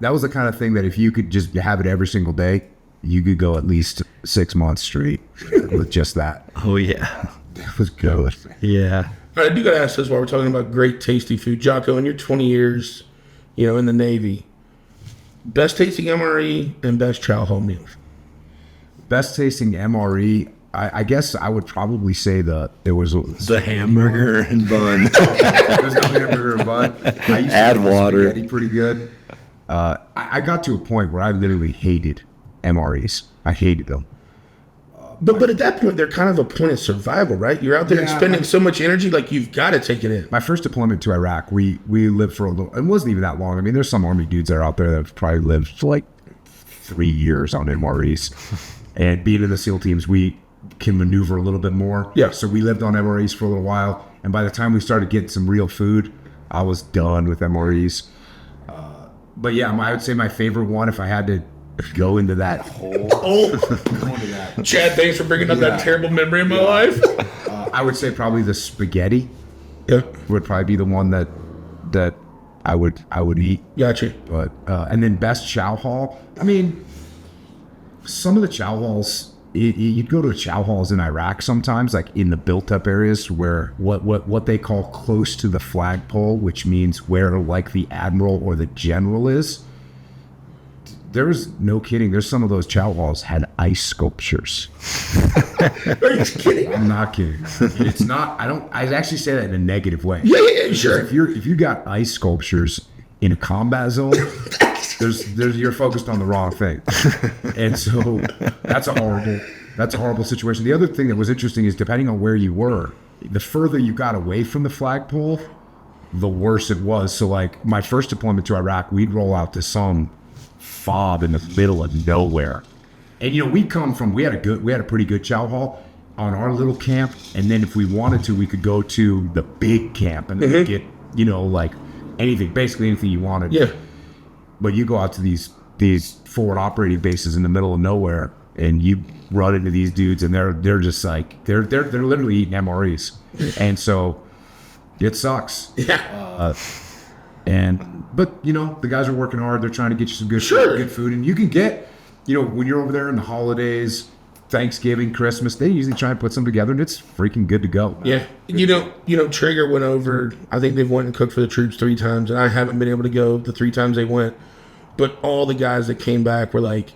That was the kind of thing that if you could just have it every single day, you could go at least 6 months straight with just that. Oh yeah, that was good. Yeah. All right, I do got to ask this while we're talking about great, tasty food. Jocko, in your 20 years, in the Navy, best tasting MRE and best chow hall meals. Best tasting MRE, I guess I would probably say the hamburger and bun. There's no hamburger and bun. I used Add to water. Spaghetti pretty good. I got to a point where I literally hated MREs. I hated them. But at that point, they're kind of a point of survival, right? You're out there and spending so much energy, like you've got to take it in. My first deployment to Iraq, we lived for a little. It wasn't even that long. I mean, there's some Army dudes that are out there that have probably lived for like 3 years on MREs. And being in the SEAL teams, we can maneuver a little bit more. Yeah. So we lived on MREs for a little while. And by the time we started getting some real food, I was done with MREs. But yeah, I would say my favorite one, if I had to go into that hole. Chad, thanks for bringing up that terrible memory of my life. I would say probably the spaghetti. Yeah. Would probably be the one that I would eat. Gotcha. But and then best chow hall. I mean, some of the chow halls, you'd go to chow halls in Iraq sometimes, like in the built-up areas where what they call close to the flagpole, which means where like the admiral or the general is. There's no kidding. There's some of those chow halls had ice sculptures. Are you kidding? I'm not kidding. It's not. I actually say that in a negative way. Yeah, sure. If you got ice sculptures in a combat zone, you're focused on the wrong thing, and so that's a horrible situation. The other thing that was interesting is depending on where you were, the further you got away from the flagpole, the worse it was. So like my first deployment to Iraq, we'd roll out to some fob in the middle of nowhere, and we had a pretty good chow hall on our little camp, and then if we wanted to, we could go to the big camp and then get like basically anything you wanted. Yeah. But you go out to these forward operating bases in the middle of nowhere, and you run into these dudes, and they're just like they're literally eating MREs, and so it sucks. Yeah. But the guys are working hard. They're trying to get you some good food, and you can get when you're over there in the holidays, Thanksgiving, Christmas, they usually try and put some together, and it's freaking good to go. Yeah. Traeger went over, I think they've went and cooked for the troops 3 times, and I haven't been able to go the 3 times they went. But all the guys that came back were like,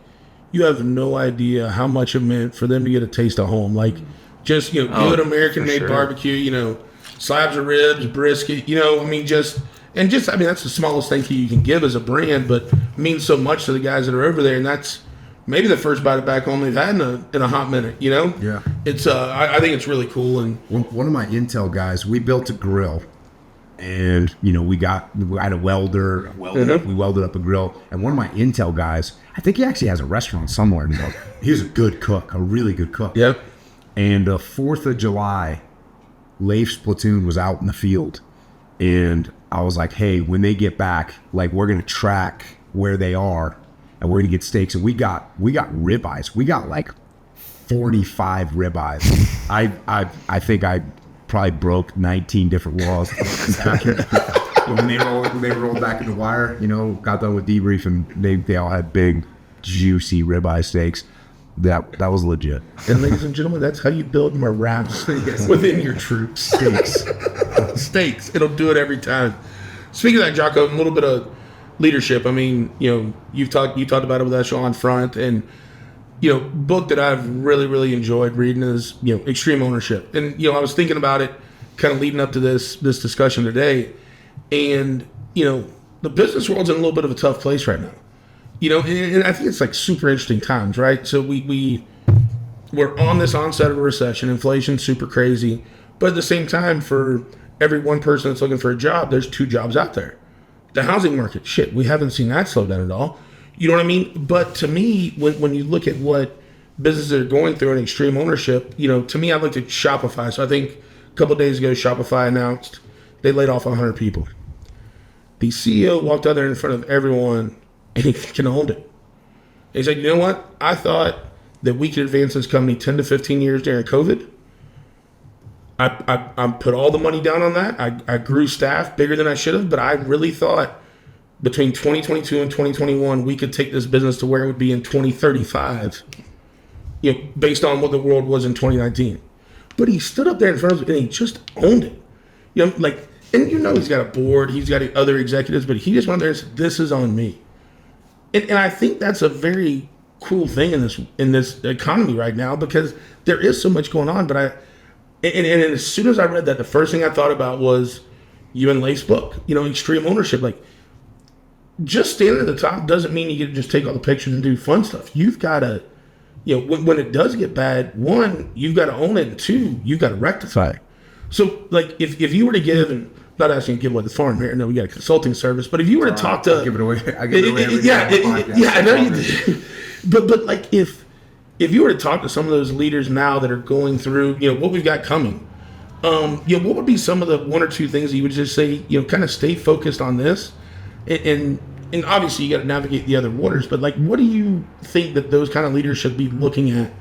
you have no idea how much it meant for them to get a taste of home. Like, just, good American-made barbecue, slabs of ribs, brisket, that's the smallest thank you can give as a brand, but means so much to the guys that are over there, and that's maybe the first bite of back home they've had in a hot minute, Yeah. It's I think it's really cool. And one of my intel guys, we built a grill, and we had a welder. We welded up a grill, and one of my intel guys, I think he actually has a restaurant somewhere. He was a good cook, a really good cook. Yep. And 4th of July, Leif's platoon was out in the field, and I was like, hey, when they get back, like, we're gonna track where they are, and we're gonna get steaks. And we got ribeyes. We got like 45 ribeyes. I think I probably broke 19 different laws. when they rolled back in the wire, got done with debrief, and they all had big, juicy ribeye steaks. That was legit. And ladies and gentlemen, that's how you build morale within your troops. Steaks. It'll do it every time. Speaking of that, Jocko, a little bit of leadership. I mean, you talked about it with Echelon Front, and book that I've really, really enjoyed reading is Extreme Ownership. And I was thinking about it, kind of leading up to this discussion today, And, the business world's in a little bit of a tough place right now. And I think it's like super interesting times, right? So we're on this onset of a recession, inflation's super crazy, but at the same time, for every one person that's looking for a job, there's 2 jobs out there. The housing market, shit, we haven't seen that slow down at all. You know what I mean? But to me, when you look at what businesses are going through in extreme ownership, to me, I looked at Shopify. So I think a couple of days ago, Shopify announced they laid off 100 people. The CEO walked out there in front of everyone and he fucking owned it. He said, you know what? I thought that we could advance this company 10 to 15 years during COVID. I put all the money down on that. I grew staff bigger than I should have, but I really thought between 2022 and 2021, we could take this business to where it would be in 2035, based on what the world was in 2019. But he stood up there in front of us and he just owned it. And he's got a board, he's got other executives, but he just went there and said, this is on me. And I think that's a very cool thing in this economy right now, because there is so much going on. But and as soon as I read that, the first thing I thought about was you and Leif's book, extreme ownership. Like, just standing at the top doesn't mean you get to just take all the pictures and do fun stuff. You've got to, when it does get bad, 1, you've got to own it, and 2, you've got to rectify it. So, like, if you were to give, and I'm not asking you to give away the farm here, no, we got a consulting service, but if you were to talk to... I give it away. I give it away every day. Yeah, I know you do. But like, if you were to talk to some of those leaders now that are going through, what we've got coming, what would be some of the 1 or 2 things that you would just say, kind of stay focused on this, and obviously you got to navigate the other waters, but like, what do you think that those kind of leaders should be looking at,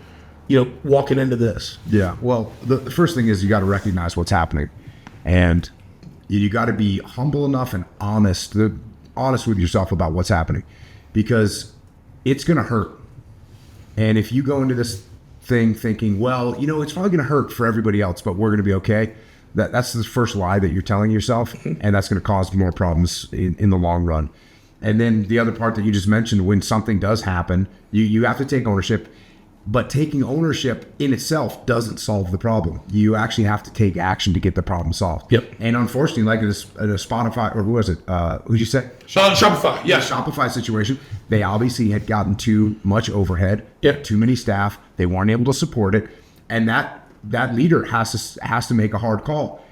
walking into this? Yeah, well, the first thing is you got to recognize what's happening, and you got to be humble enough and honest with yourself about what's happening, because it's going to hurt. And if you go into this thing thinking, well, it's probably going to hurt for everybody else, but we're going to be okay, that's the first lie that you're telling yourself, and that's going to cause more problems in the long run. And then the other part that you just mentioned, when something does happen, you have to take ownership. But taking ownership in itself doesn't solve the problem. You actually have to take action to get the problem solved. Yep. And unfortunately, like in a Spotify, or who was it? Who'd you say? Shopify. Yeah. Shopify situation. They obviously had gotten too much overhead. Yep. Too many staff. They weren't able to support it, and that leader has to make a hard call.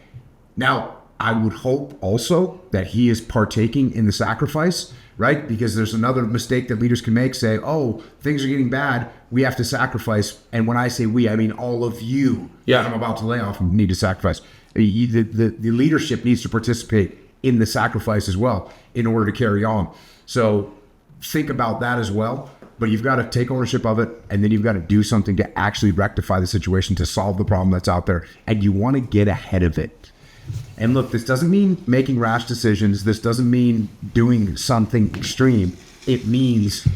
Now, I would hope also that he is partaking in the sacrifice, right? Because there's another mistake that leaders can make, say, oh, things are getting bad, we have to sacrifice. And when I say we, I mean all of you. Yeah. I'm about to lay off and need to sacrifice. The leadership needs to participate in the sacrifice as well in order to carry on. So think about that as well. But you've got to take ownership of it, and then you've got to do something to actually rectify the situation, to solve the problem that's out there. And you want to get ahead of it. And look, this doesn't mean making rash decisions. This doesn't mean doing something extreme. It means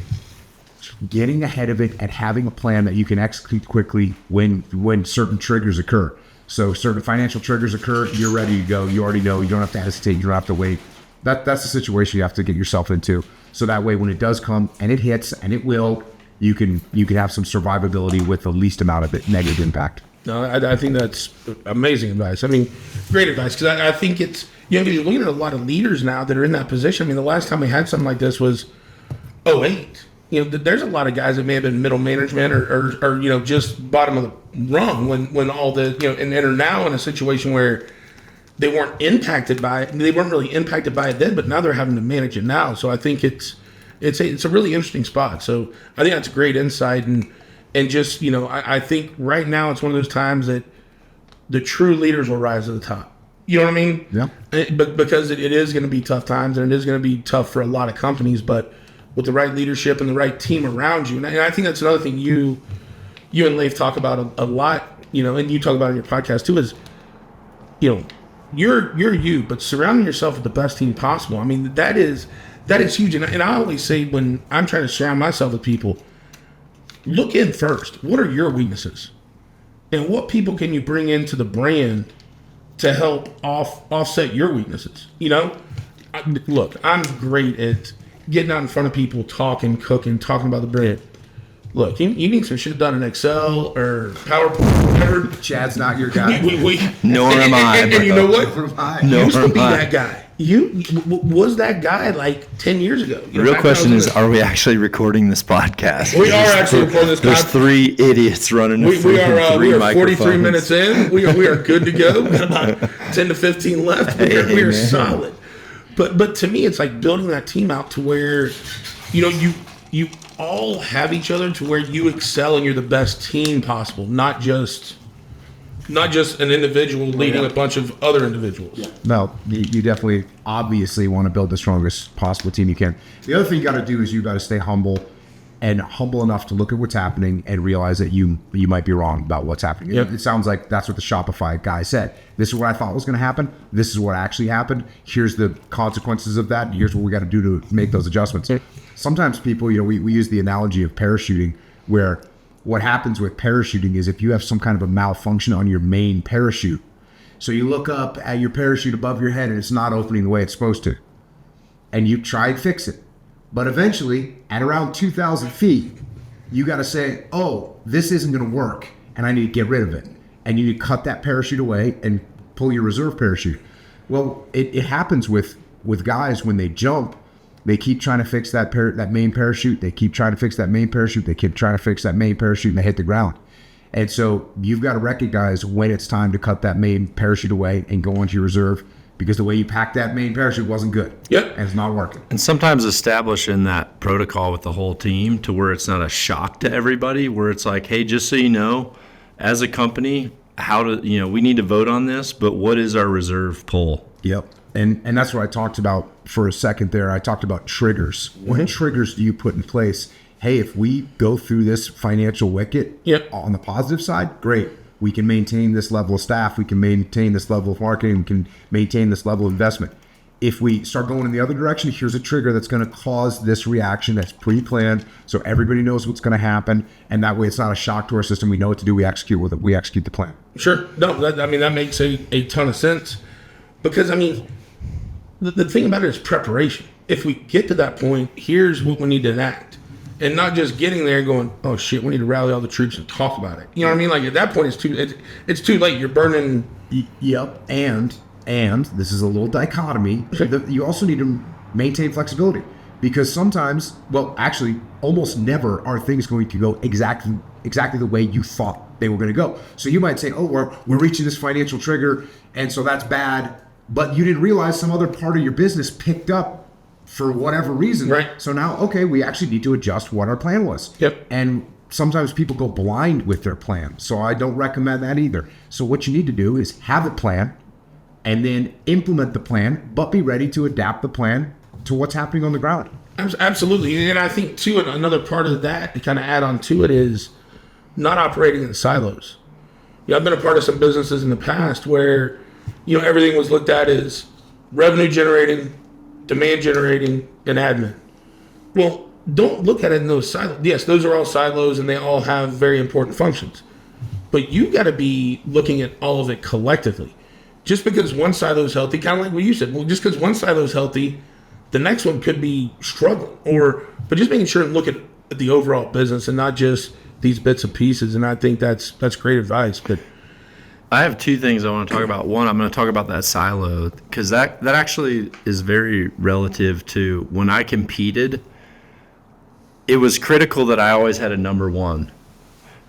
getting ahead of it and having a plan that you can execute quickly when certain triggers occur. So certain financial triggers occur, you're ready to go. You already know. You don't have to hesitate. You don't have to wait. That's the situation you have to get yourself into. So that way, when it does come, and it hits, and it will, you can have some survivability with the least amount of negative impact. No, I think that's amazing advice. I mean, great advice, because I think it's, you're looking at a lot of leaders now that are in that position. I mean, the last time we had something like this was 2008. There's a lot of guys that may have been middle management or just bottom of the rung when all the, and are now in a situation where they weren't impacted by it. They weren't really impacted by it then, but now they're having to manage it now. So I think it's a really interesting spot. So I think that's great insight. And just, I think right now it's one of those times that the true leaders will rise to the top. You know what I mean? Yeah. But because it is going to be tough times, and it is going to be tough for a lot of companies, but with the right leadership and the right team around you. And I think that's another thing you and Leif talk about a lot, and you talk about in your podcast too, is, you're you, but surrounding yourself with the best team possible. I mean, that is huge. And I always say, when I'm trying to surround myself with people, look in first. What are your weaknesses? And what people can you bring into the brand to help offset your weaknesses? Look, I'm great at getting out in front of people, talking, cooking, talking about the brand. Look, you need some shit done in Excel or PowerPoint, whatever. Chad's not your guy. Nor am I. And you know what? Nor used to am be I. that guy. was that guy like 10 years ago? The real question is, are we actually recording this podcast? We are actually recording this podcast. There's 3 idiots running. We are 43 minutes in. We are good to go. Got about 10 to 15 left. We are solid. But to me, it's like building that team out to where, you all have each other to where you excel and you're the best team possible, not just an individual leading a bunch of other individuals. Yeah. No, you definitely, obviously want to build the strongest possible team you can. The other thing you got to do is you got to stay humble enough to look at what's happening and realize that you might be wrong about what's happening. Yep. It sounds like that's what the Shopify guy said. This is what I thought was going to happen. This is what actually happened. Here's the consequences of that. Here's what we got to do to make those adjustments. Sometimes people, we use the analogy of parachuting, where what happens with parachuting is if you have some kind of a malfunction on your main parachute, so you look up at your parachute above your head and it's not opening the way it's supposed to, and you try and fix it. But eventually, at around 2,000 feet, you got to say, oh, this isn't going to work, and I need to get rid of it. And you need to cut that parachute away and pull your reserve parachute. Well, it happens with guys when they jump. They keep trying to fix that main parachute. They keep trying to fix that main parachute. They keep trying to fix that main parachute, and they hit the ground. And so you've got to recognize when it's time to cut that main parachute away and go into your reserve, because the way you packed that main parachute wasn't good. Yep. And it's not working. And sometimes establishing that protocol with the whole team to where it's not a shock to everybody, where it's like, hey, just so you know, as a company, we need to vote on this, but what is our reserve pull? Yep. And that's what I talked about for a second there. I talked about triggers. Mm-hmm. What triggers do you put in place? Hey, if we go through this financial wicket on the positive side, great. We can maintain this level of staff. We can maintain this level of marketing. We can maintain this level of investment. If we start going in the other direction, here's a trigger that's going to cause this reaction that's pre-planned, so everybody knows what's going to happen, and that way it's not a shock to our system. We know what to do. We execute with it. We execute the plan. Sure. No, that makes a ton of sense, because the thing about it is preparation. If we get to that point, here's what we need to enact. And not just getting there and going, oh shit, we need to rally all the troops and talk about it. You know what I mean? Like at that point, it's too late. You're burning. Yep. And this is a little dichotomy. You also need to maintain flexibility, because sometimes, well, actually, almost never are things going to go exactly the way you thought they were going to go. So you might say, oh, we're reaching this financial trigger, and so that's bad. But you didn't realize some other part of your business picked up for whatever reason. Right. So now, okay, we actually need to adjust what our plan was. Yep. And sometimes people go blind with their plan. So I don't recommend that either. So what you need to do is have a plan and then implement the plan, but be ready to adapt the plan to what's happening on the ground. Absolutely. And I think, too, another part of that, to kind of add on to it, is not operating in silos. I've been a part of some businesses in the past where, everything was looked at as revenue generating, demand generating, and admin. Well, don't look at it in those silos. Yes, those are all silos and they all have very important functions. But you got to be looking at all of it collectively. Just because one silo is healthy, kind of like what you said, well, just because one silo is healthy, the next one could be struggling. But just making sure and look at the overall business and not just these bits and pieces. And I think that's great advice. But I have 2 things I want to talk about. One, I'm going to talk about that silo, because that actually is very relative to when I competed. It was critical that I always had a number 1.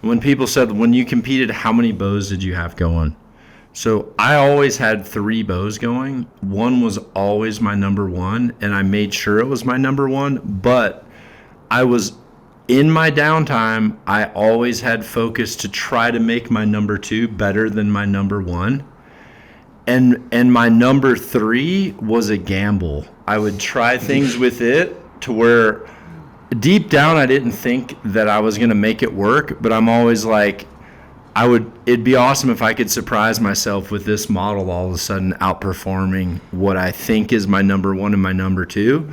When people said, when you competed, how many bows did you have going? So I always had 3 bows going. One was always my number 1, and I made sure it was my number 1. But I was in my downtime, I always had focus to try to make my number 2 better than my number 1. And my number 3 was a gamble. I would try things with it to where deep down I didn't think that I was going to make it work, but I'm always like, it'd be awesome if I could surprise myself with this model all of a sudden outperforming what I think is my number 1 and my number 2.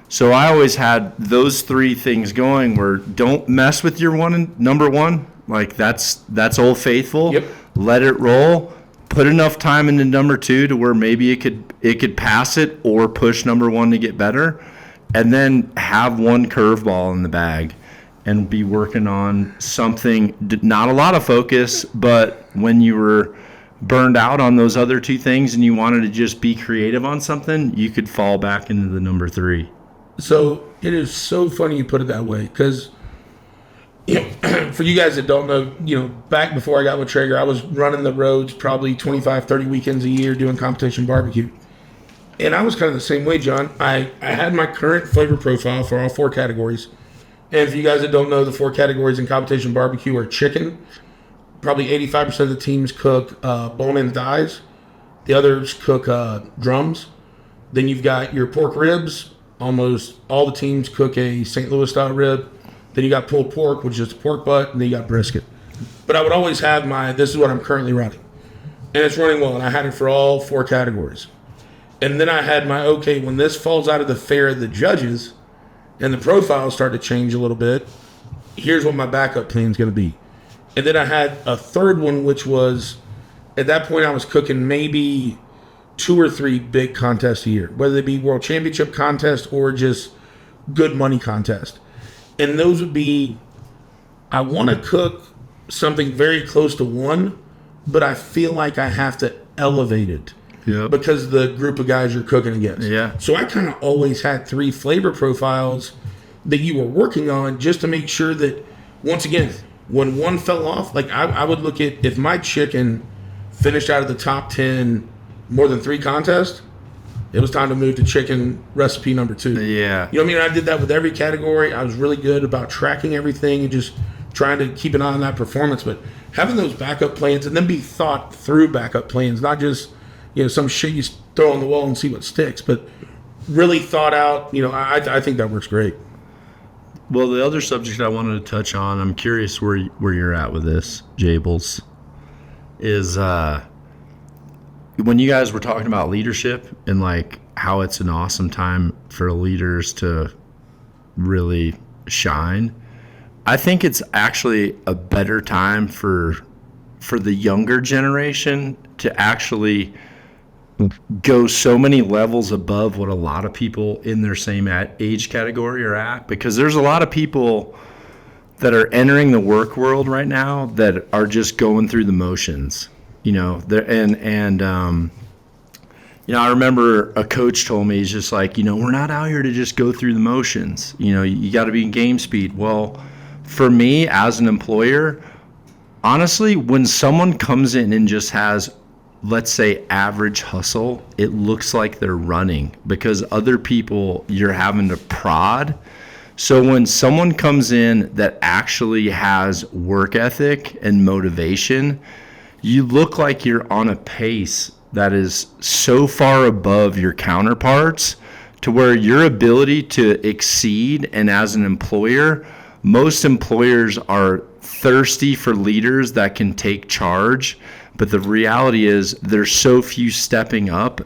So I always had those 3 things going, where don't mess with your number 1. Like that's Old Faithful. Yep. Let it roll. Put enough time into number 2 to where maybe it could pass it or push number 1 to get better, and then have one curveball in the bag and be working on something. Not a lot of focus, but when you were burned out on those other two things and you wanted to just be creative on something, you could fall back into the number 3. So it is so funny you put it that way, because for you guys that don't know, back before I got with Traeger, I was running the roads probably 25, 30 weekends a year doing competition barbecue. And I was kind of the same way, John. I had my current flavor profile for all 4 categories. And for you guys that don't know, the 4 categories in competition barbecue are chicken. Probably 85% of the teams cook bone-in thighs. The others cook drums. Then you've got your pork ribs. Almost all the teams cook a St. Louis style rib. Then you got pulled pork, which is the pork butt, and then you got brisket. But I would always have this is what I'm currently running. And it's running well, and I had it for all 4 categories. And then I had when this falls out of the fare of the judges and the profiles start to change a little bit, here's what my backup plan is going to be. And then I had a third one, which was, at that point I was cooking maybe 2 or 3 big contests a year, whether they be world championship contest or just good money contest. And those would be, I want to cook something very close to 1, but I feel like I have to elevate it. Yep. Because the group of guys you're cooking against. Yeah. So I kind of always had 3 flavor profiles that you were working on, just to make sure that, once again, when one fell off, like I would look at, if my chicken finished out of the top 10 more than 3 contests, it was time to move to chicken recipe number 2. Yeah. You know what I mean? I did that with every category. I was really good about tracking everything and just trying to keep an eye on that performance. But having those backup plans, and then be thought through backup plans, not just some shit you throw on the wall and see what sticks, but really thought out. I think that works great. Well, the other subject I wanted to touch on, I'm curious where you're at with this, Jables, is when you guys were talking about leadership and like how it's an awesome time for leaders to really shine. I think it's actually a better time for the younger generation to actually go so many levels above what a lot of people in their same age category are at, because there's a lot of people that are entering the work world right now that are just going through the motions, I remember a coach told me, he's just like, we're not out here to just go through the motions. You got to be in game speed. Well, for me as an employer, honestly, when someone comes in and just has, let's say, average hustle, it looks like they're running, because other people you're having to prod. So when someone comes in that actually has work ethic and motivation, you look like you're on a pace that is so far above your counterparts to where your ability to exceed, and as an employer, most employers are thirsty for leaders that can take charge. But the reality is there's so few stepping up.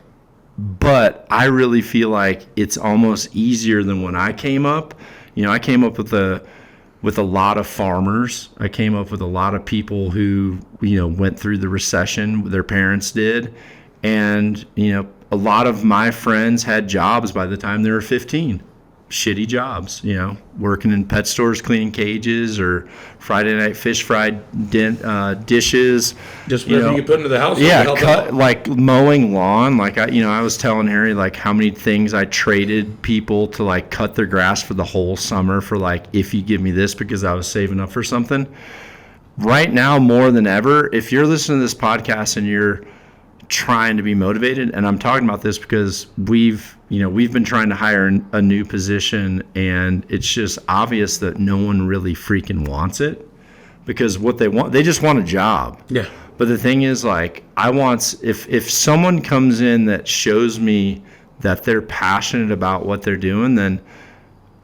But I really feel like it's almost easier than when I came up. I came up with a lot of farmers. I came up with a lot of people who, went through the recession, their parents did. And, a lot of my friends had jobs by the time they were 15. Shitty jobs, working in pet stores, cleaning cages, or Friday night fish fried dishes. Just whatever you put into the house. Yeah, like mowing lawn. Like I was telling Harry like how many things I traded people to like cut their grass for the whole summer for like, if you give me this, because I was saving up for something. Right now, more than ever, if you're listening to this podcast and you're trying to be motivated, and I'm talking about this because we've been trying to hire a new position, and it's just obvious that no one really freaking wants it, because what they just want a job. Yeah. But the thing is, like, if someone comes in that shows me that they're passionate about what they're doing, then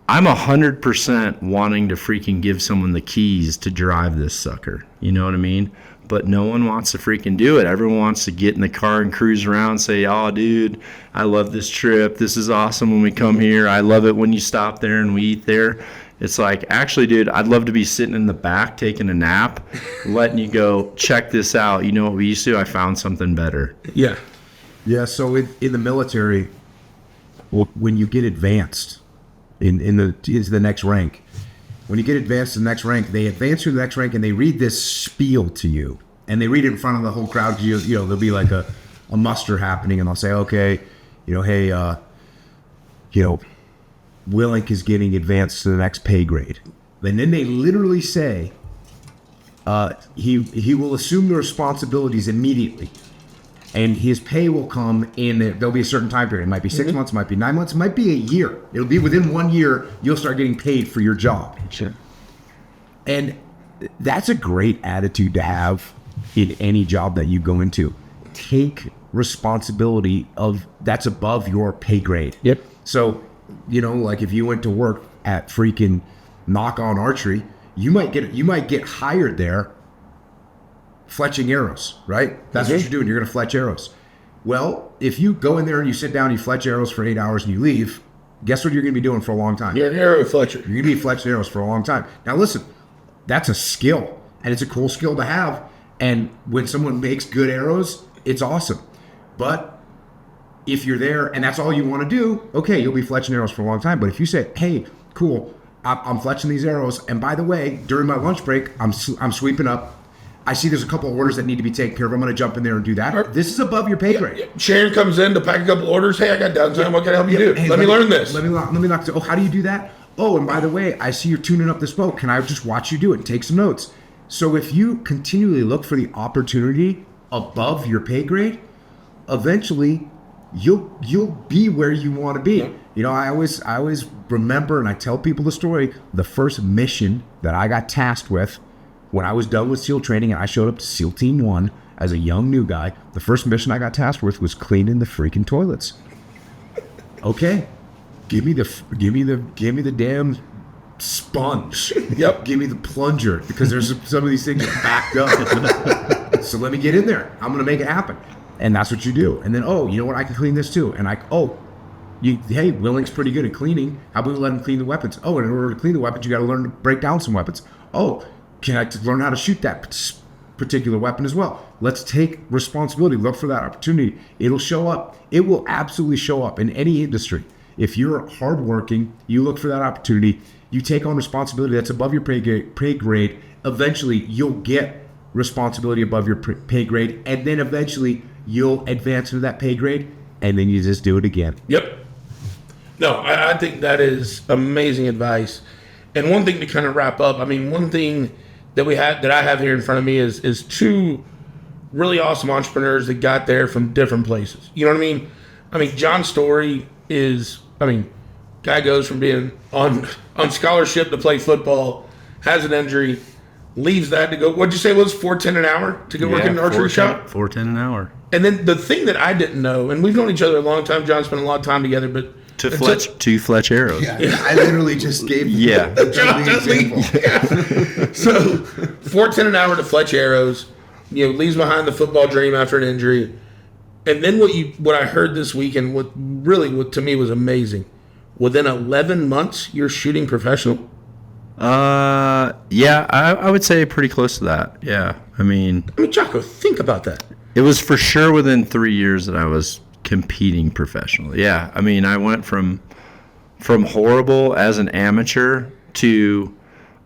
I'm 100% wanting to freaking give someone the keys to drive this sucker. You know what I mean? But no one wants to freaking do it. Everyone wants to get in the car and cruise around and say, oh, dude, I love this trip. This is awesome when we come here. I love it when you stop there and we eat there. It's like, actually, dude, I'd love to be sitting in the back taking a nap, letting you go, check this out. You know what we used to? I found something better. Yeah. Yeah, so in the military, when you get advanced into the next rank, when you get advanced to the next rank, they advance you to the next rank and they read this spiel to you. and they read it in front of the whole crowd. There'll be like a muster happening, and they'll say, okay, hey, Willink is getting advanced to the next pay grade. And then they literally say, he will assume the responsibilities immediately. And his pay will come in, there'll be a certain time period. It might be 6 months, it might be 9 months, it might be a year. It'll be within 1 year, you'll start getting paid for your job. Sure. And that's a great attitude to have in any job that you go into. Take responsibility of that's above your pay grade. Yep. So, like if you went to work at freaking Knock On Archery, you might get hired there fletching arrows, right? That's what you're doing. You're going to fletch arrows. Well, if you go in there and you sit down, you fletch arrows for 8 hours and you leave, guess what you're going to be doing for a long time? You're an arrow fletcher. You're going to be fletching arrows for a long time. Now listen, that's a skill, and it's a cool skill to have. And when someone makes good arrows, it's awesome. But if you're there and that's all you want to do, okay, you'll be fletching arrows for a long time. But if you say, hey, cool, I'm fletching these arrows, and by the way, during my lunch break, I'm sweeping up. I see there's a couple of orders that need to be taken care of. I'm going to jump in there and do that. This is above your pay grade. Yeah. Sharon comes in to pack a couple orders. Hey, I got downtime. What can I help you do? Hey, let me learn this. Let me knock. Oh, how do you do that? Oh, and by the way, I see you're tuning up this bow. Can I just watch you do it and take some notes? So if you continually look for the opportunity above your pay grade, eventually you'll be where you want to be. Yeah. I always remember, and I tell people the story, the first mission that I got tasked with when I was done with SEAL training and I showed up to SEAL Team 1 as a young new guy. The first mission I got tasked with was cleaning the freaking toilets. Okay, give me the damn sponge. Yep. Give me the plunger, because there's some of these things are backed up. So let me get in there. I'm gonna make it happen. And that's what you do. And then, you know what? I can clean this too. And hey, Willink's pretty good at cleaning. How about we let him clean the weapons? Oh, and in order to clean the weapons, you got to learn to break down some weapons. Oh, can I learn how to shoot that particular weapon as well? Let's take responsibility. Look for that opportunity. It'll show up. It will absolutely show up in any industry. If you're hardworking, you look for that opportunity. You take on responsibility that's above your pay grade. Eventually, you'll get responsibility above your pay grade, and then eventually you'll advance into that pay grade, and then you just do it again. Yep. No, I think that is amazing advice. And one thing to kind of wrap up, one thing that I have here in front of me is two really awesome entrepreneurs that got there from different places. You know what I mean? John's story is, guy goes from being on scholarship to play football, has an injury, leaves that to go, what'd you say it was, $4.10 an hour to go work in an archery shop? $4.10 an hour. And then the thing that I didn't know, and we've known each other a long time, John spent a lot of time together, but to fletch arrows. Yeah, I literally just gave John Dudley. Yeah. So $4.10 an hour to fletch arrows, leaves behind the football dream after an injury. And then what I heard this weekend, what to me was amazing. Within 11 months, you're shooting professional. Yeah, I would say pretty close to that. Yeah, Jocko, think about that. It was for sure within 3 years that I was competing professionally. Yeah, I went from horrible as an amateur to,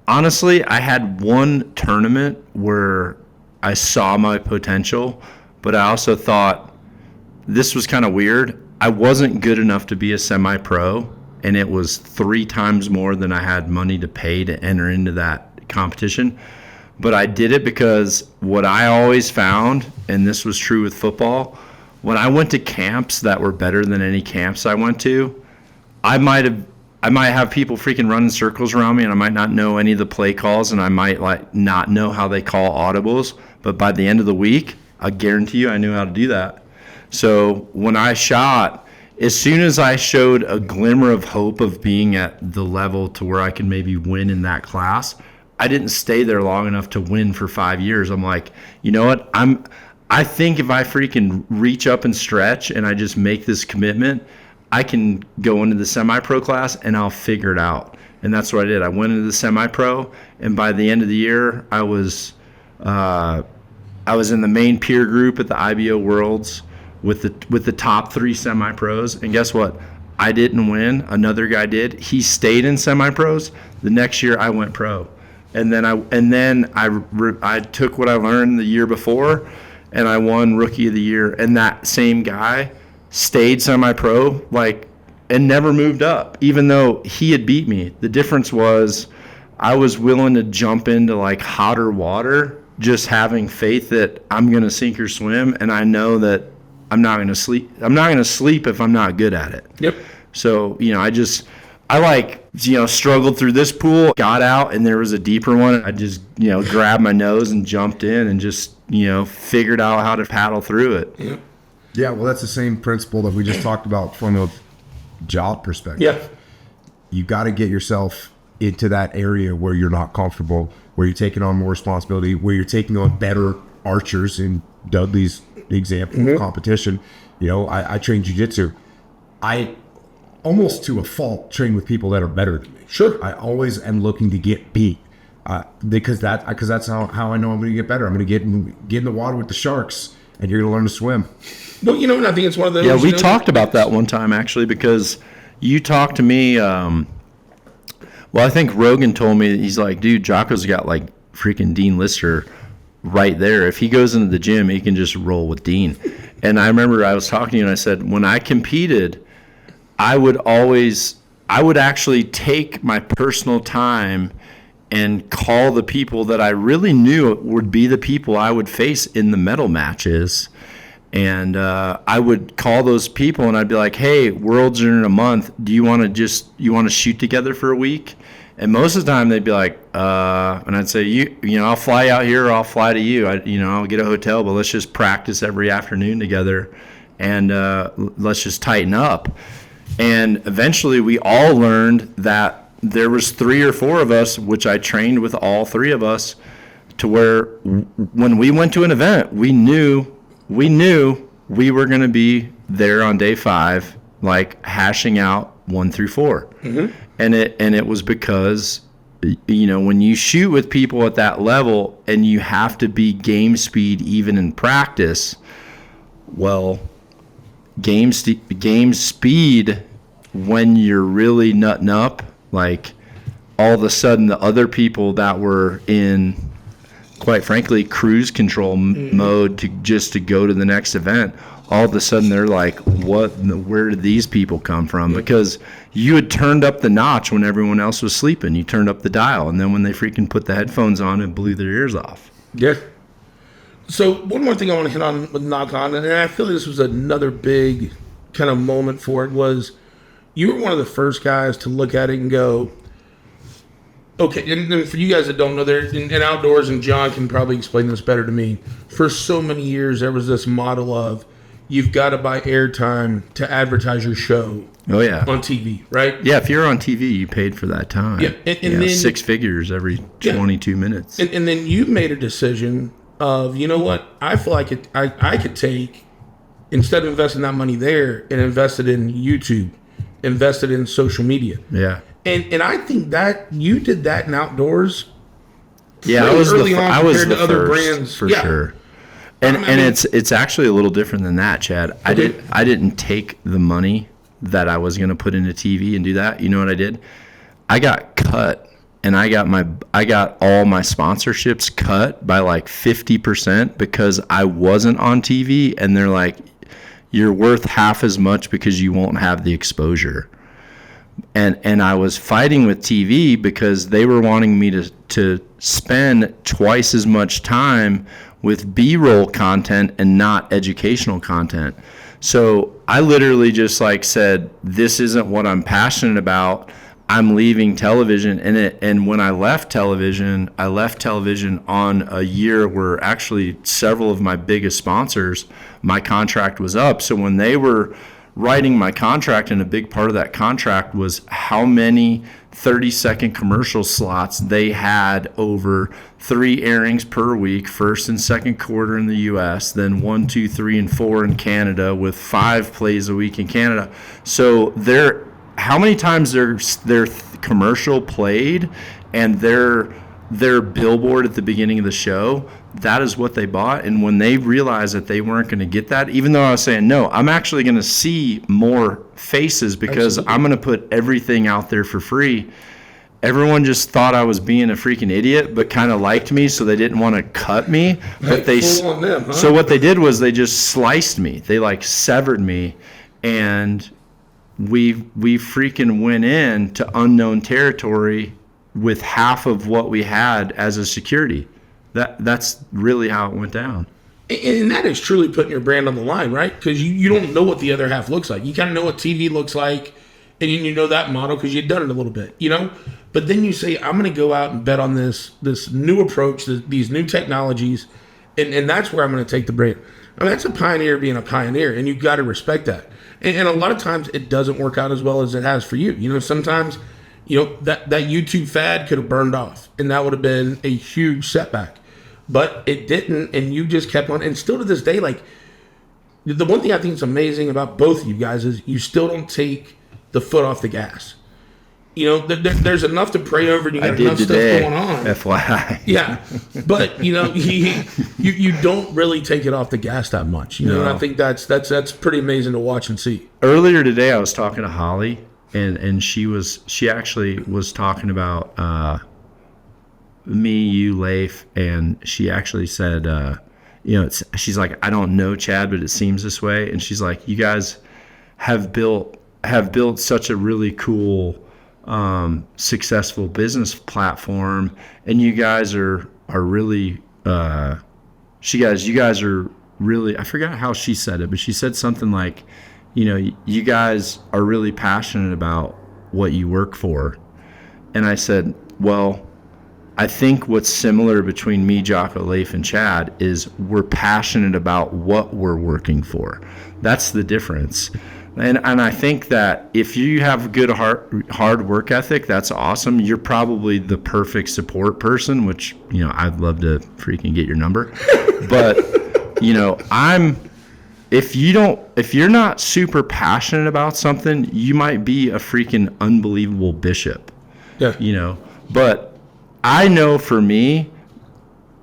honestly, I had one tournament where I saw my potential, but I also thought this was kind of weird. I wasn't good enough to be a semi-pro, and it was 3 times more than I had money to pay to enter into that competition. But I did it because what I always found, and this was true with football, when I went to camps that were better than any camps I went to, I might have people freaking running circles around me, and I might not know any of the play calls, and I might not know how they call audibles. But by the end of the week, I guarantee you I knew how to do that. So when I shot, as soon as I showed a glimmer of hope of being at the level to where I could maybe win in that class, I didn't stay there long enough to win for 5 years. I'm like, you know what? I think if I freaking reach up and stretch and I just make this commitment, I can go into the semi-pro class and I'll figure it out. And that's what I did. I went into the semi-pro, and by the end of the year, I was in the main peer group at the IBO Worlds with the top 3 semi-pros. And guess what? I didn't win. Another guy did. He stayed in semi-pros. The next year, I went pro. And then I took what I learned the year before, and I won Rookie of the Year. And that same guy stayed semi-pro, and never moved up, even though he had beat me. The difference was I was willing to jump into hotter water, just having faith that I'm going to sink or swim, and I know that I'm not going to sleep. I'm not going to sleep if I'm not good at it. Yep. So, I struggled through this pool, got out, and there was a deeper one. I just, grabbed my nose and jumped in and just, figured out how to paddle through it. Yep. Yeah, well, that's the same principle that we just talked about from a job perspective. Yeah. You got to get yourself into that area where you're not comfortable, where you're taking on more responsibility, where you're taking on better archers. In Dudley's example of competition, I train jiu-jitsu. I almost to a fault train with people that are better than me. Sure. I always am looking to get beat because that's how I know I'm going to get better. I'm going to get in the water with the sharks, and you're going to learn to swim. Well, and I think it's one of those. Yeah, we talked about that one time, actually, because you talked to me. Well, I think Rogan told me, he's like, dude, Jocko's got freaking Dean Lister right there. If he goes into the gym, he can just roll with Dean. And I remember I was talking to you, and I said, when I competed, I would actually take my personal time and call the people that I really knew would be the people I would face in the medal matches. And I would call those people, and I'd be like, hey, Worlds are in a month. Do you want to shoot together for a week? And most of the time they'd be like, and I'd say, I'll fly out here, or I'll fly to you. I'll get a hotel, but let's just practice every afternoon together, and let's just tighten up. And eventually we all learned that there was 3 or 4 of us, which I trained with all 3 of us, to where when we went to an event, we knew we were going to be there on day 5, hashing out 1 through 4. Mm-hmm. And it was because, when you shoot with people at that level and you have to be game speed even in practice, well, game speed, when you're really nutting up, all of a sudden the other people that were in, quite frankly, cruise control mode to go to the next event, all of a sudden they're like, where did these people come from? Because you had turned up the notch when everyone else was sleeping. You turned up the dial, and then when they freaking put the headphones on, it blew their ears off. Yeah. So one more thing I want to hit on with knock on, and I feel like this was another big kind of moment for it, was you were one of the first guys to look at it and go, okay, and for you guys that don't know, there in outdoors, and John can probably explain this better to me, for so many years there was this model of you've got to buy airtime to advertise your show. Oh, yeah. On TV, right? Yeah, if you're on TV, you paid for that time. Yeah, and then 6 figures every 22 minutes. And then you made a decision of, you know what, I feel like I could take, instead of investing that money there, and invest it in YouTube, invest it in social media. Yeah. And I think that you did that in outdoors. Yeah, I was the other first, brands for sure. And it's actually a little different than that, Chad. Okay. I didn't take the money that I was going to put into TV and do that. You know what I did? I got cut, and I got all my sponsorships cut by 50% because I wasn't on TV, and they're like, you're worth half as much because you won't have the exposure. And I was fighting with TV because they were wanting me to spend twice as much time with B-roll content and not educational content. So I literally just said, this isn't what I'm passionate about. I'm leaving television. And when I left television on a year where actually several of my biggest sponsors, my contract was up. So when they were writing my contract, and a big part of that contract was how many 30-second commercial slots they had over 3 airings per week, first and second quarter in the U.S., then 1, 2, 3, and 4 in Canada, with 5 plays a week in Canada. So how many times their commercial played and their billboard at the beginning of the show, that is what they bought. And when they realized that they weren't going to get that, even though I was saying, no, I'm actually going to see more faces because I'm going to put everything out there for free. everyone just thought I was being a freaking idiot, but kind of liked me, so they didn't want to cut me. But Full on them, huh? so what they did was they just sliced me. They like severed me, and we freaking went into unknown territory with half of what we had as a security. That's really how it went down. And that is truly putting your brand on the line, right? Because you don't know what the other half looks like. You kind of know what TV looks like, and you know that model because you've done it a little bit, you know? But then you say, I'm going to go out and bet on this new approach, these new technologies, and that's where I'm going to take the brand. I mean, that's a pioneer being a pioneer, and you've got to respect that. And a lot of times it doesn't work out as well as it has for you. You know, sometimes, you know, that YouTube fad could have burned off, and that would have been a huge setback. But it didn't, and you just kept on. And still to this day, like, the one thing I think is amazing about both of you guys is you still don't take the foot off the gas. You know, there's enough to pray over, and you got enough today, stuff going on. FYI. Yeah, but you know, you don't really take it off the gas that much. You know, and I think that's pretty amazing to watch and see. Earlier today, I was talking to Holly, and she actually was talking about me, you, Leif, and she actually said, you know, she's like, I don't know Chad, but it seems this way, and she's like, you guys have built such a really cool, successful business platform, and you guys are really, you guys are really, I forgot how she said it, but she said something like, you know, you guys are really passionate about what you work for. And I said, well, I think what's similar between me, Jocko, Leif, and Chad is we're passionate about what we're working for. That's the difference. And I think that if you have good hard work ethic, that's awesome. You're probably the perfect support person, which, you know, I'd love to freaking get your number. But, you know, if you're not super passionate about something, you might be a freaking unbelievable bishop. Yeah. You know, but I know for me,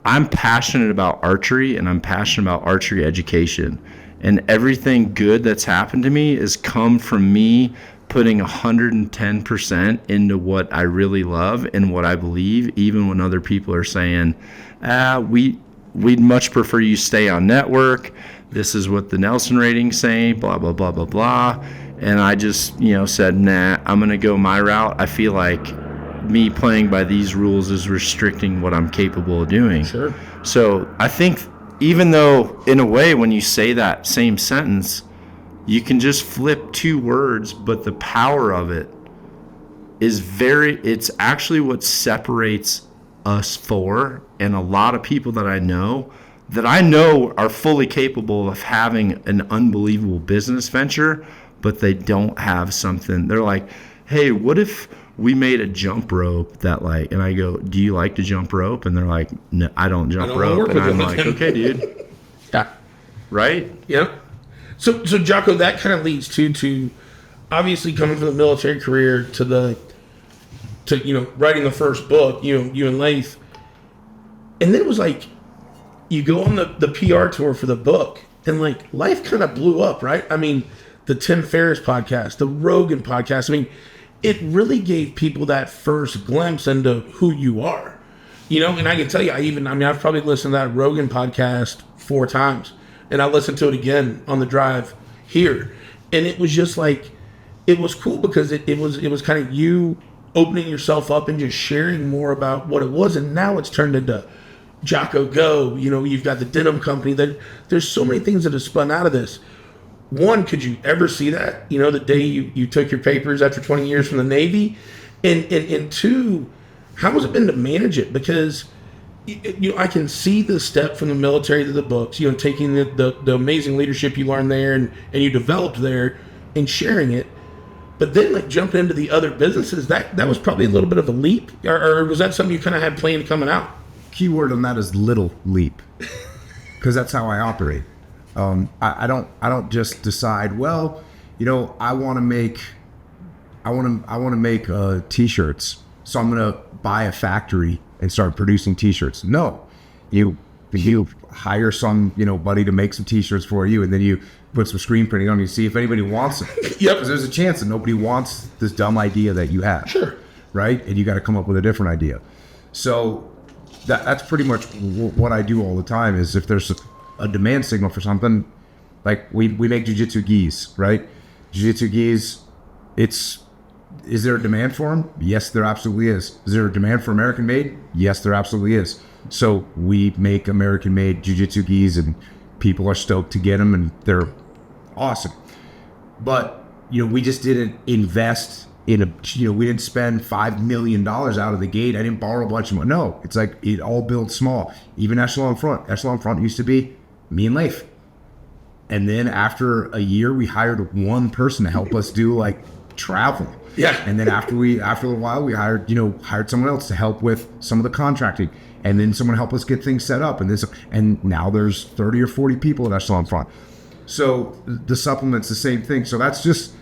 I'm passionate about archery, and I'm passionate about archery education. And everything good that's happened to me has come from me putting 110% into what I really love and what I believe, even when other people are saying, we'd much prefer you stay on network. This is what the Nelson ratings say, blah, blah, blah, blah, blah. And I just, you know, said, nah, I'm going to go my route. I feel like me playing by these rules is restricting what I'm capable of doing. Sure. So I think even though in a way when you say that same sentence, you can just flip two words, but the power of it is it's actually what separates us four and a lot of people that I know are fully capable of having an unbelievable business venture, but they don't have something. They're like, hey, what if we made a jump rope that like, and I go, do you like to jump rope? And they're like, no, I don't jump rope. And I'm like, okay, dude. Yeah. Right? Yeah. So Jocko, that kind of leads to obviously coming from the military career to you know, writing the first book, you and Leif. And then it was like, you go on the PR tour for the book, and like life kind of blew up, right? I mean, the Tim Ferriss podcast, the Rogan podcast. I mean, it really gave people that first glimpse into who you are, you know. And I can tell you, I've probably listened to that Rogan podcast 4 times, and I listened to it again on the drive here, and it was just like, it was cool because it was kind of you opening yourself up and just sharing more about what it was, and now it's turned into Jocko Go. You know, you've got the denim company. There's so many things that have spun out of this. One, could you ever see that, you know, the day you took your papers after 20 years from the Navy? And two, how has it been to manage it? Because, you know, I can see the step from the military to the books, you know, taking the amazing leadership you learned there and you developed there and sharing it. But then, like, jumping into the other businesses, that was probably a little bit of a leap. Or was that something you kind of had planned coming out? Keyword on that is little leap, because that's how I operate. I don't just decide, well, you know, I want to make t-shirts, so I'm going to buy a factory and start producing t-shirts. No, you hire some, you know, buddy to make some t-shirts for you, and then you put some screen printing on, you see if anybody wants them. Yep. Because there's a chance that nobody wants this dumb idea that you have. Sure. right? And you got to come up with a different idea. So that's pretty much what I do all the time. Is if there's a demand signal for something, like we make jiu-jitsu gis, right? Jiu-jitsu gis, is there a demand for them? Yes, there absolutely is. Is there a demand for American made? Yes, there absolutely is. So we make American made jiu-jitsu gis, and people are stoked to get them, and they're awesome. But we just didn't invest in we didn't spend $5 million out of the gate. I didn't borrow a bunch of money. No, it's like it all built small. Even Echelon Front. Echelon Front used to be me and Leif. And then after a year, we hired one person to help us do like travel. Yeah. And then after a while, we hired someone else to help with some of the contracting. And then someone helped us get things set up. And now there's 30 or 40 people at Echelon Front. So the supplement's the same thing. So that's just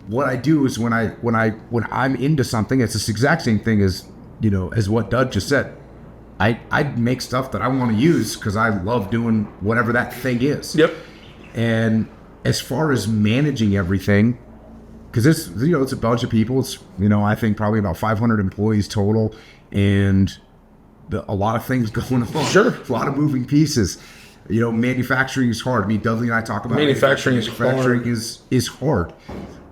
what I do. Is when I'm into something, it's this exact same thing as what Dud just said. I make stuff that I want to use because I love doing whatever that thing is. Yep. And as far as managing everything, because it's a bunch of people. It's I think probably about 500 employees total, and a lot of things going on. Sure. A lot of moving pieces. Manufacturing is hard. Dudley and I talk about manufacturing is hard,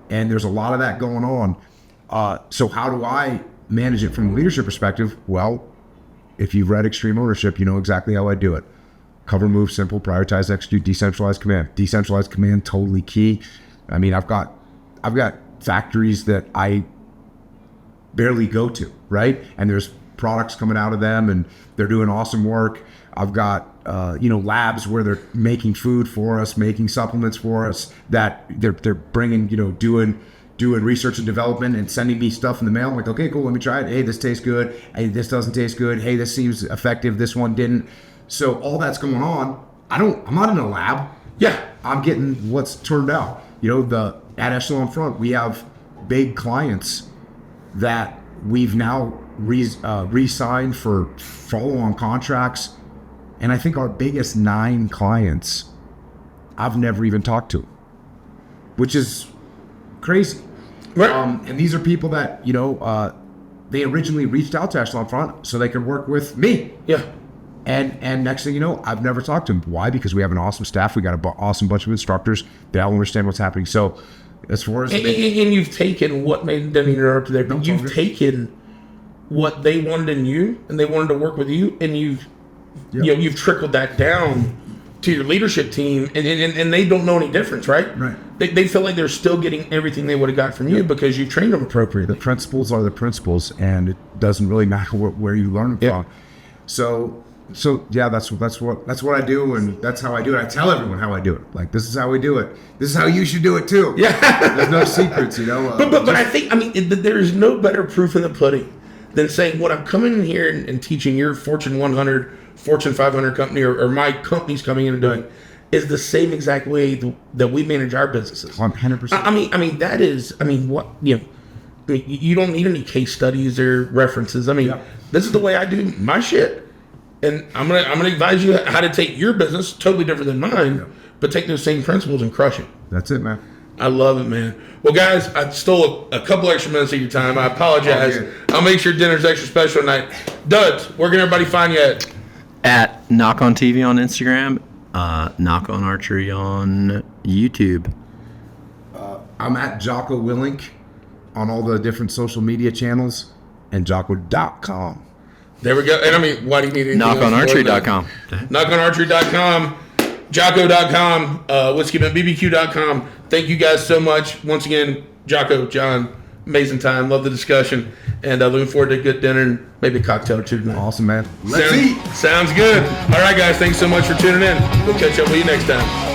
and there's a lot of that going on. So how do I manage it from a leadership perspective? Well, if you've read Extreme Ownership, you know exactly how I do it. Cover, move, simple, prioritize, execute, decentralized command. Decentralized command, totally key. I've got factories that I barely go to, right? And there's products coming out of them, and they're doing awesome work. I've got labs where they're making food for us, making supplements for us, that they're bringing, doing research and development and sending me stuff in the mail. I'm like, okay, cool, let me try it. Hey, this tastes good. Hey, this doesn't taste good. Hey, this seems effective. This one didn't. So all that's going on. I'm not in a lab. Yeah. I'm getting what's turned out. At Echelon Front, we have big clients that we've now re-signed for follow-on contracts. And I think our biggest 9 clients I've never even talked to, which is crazy. Right. And these are people that, they originally reached out to Echelon Front so they could work with me. Yeah. And next thing you know, I've never talked to them. Why? Because we have an awesome staff. We got an awesome bunch of instructors. They all understand what's happening. So as far as... And you've taken what made them interrupt there, but you've taken what they wanted in you, and they wanted to work with you, and you've trickled that down to your leadership team, and they don't know any difference, right? Right. They feel like they're still getting everything they would have got from you because you've trained them appropriately. The principles are the principles, and it doesn't really matter where you learn them from. So yeah, that's what I do, and that's how I do it. I tell everyone how I do it. Like, this is how we do it. This is how you should do it too. Yeah. There's no secrets, But I think there is no better proof in the pudding than saying, what I'm coming in here and teaching your Fortune 100, Fortune 500 company, or my company's coming in and doing, is the same exact way that we manage our businesses. 100%. That is, what, you don't need any case studies or references. This is the way I do my shit. And I'm gonna advise you how to take your business, totally different than mine, but take those same principles and crush it. That's it, man. I love it, man. Well, guys, I stole a couple extra minutes of your time. I apologize. I'll make sure dinner's extra special tonight. Duds, where can everybody find you at? At Knock On TV on Instagram, Knock On Archery on YouTube. I'm at Jocko Willink on all the different social media channels, and Jocko.com. There we go. And why do you need anything KnockonArchery.com. KnockonArchery.com, Jocko.com, WhiskeyBBQ.com. Thank you guys so much. Once again, Jocko, John, amazing time. Love the discussion. And looking forward to a good dinner and maybe a cocktail or two tonight. Awesome, man. Let's eat. Sounds good. All right, guys. Thanks so much for tuning in. We'll catch up with you next time.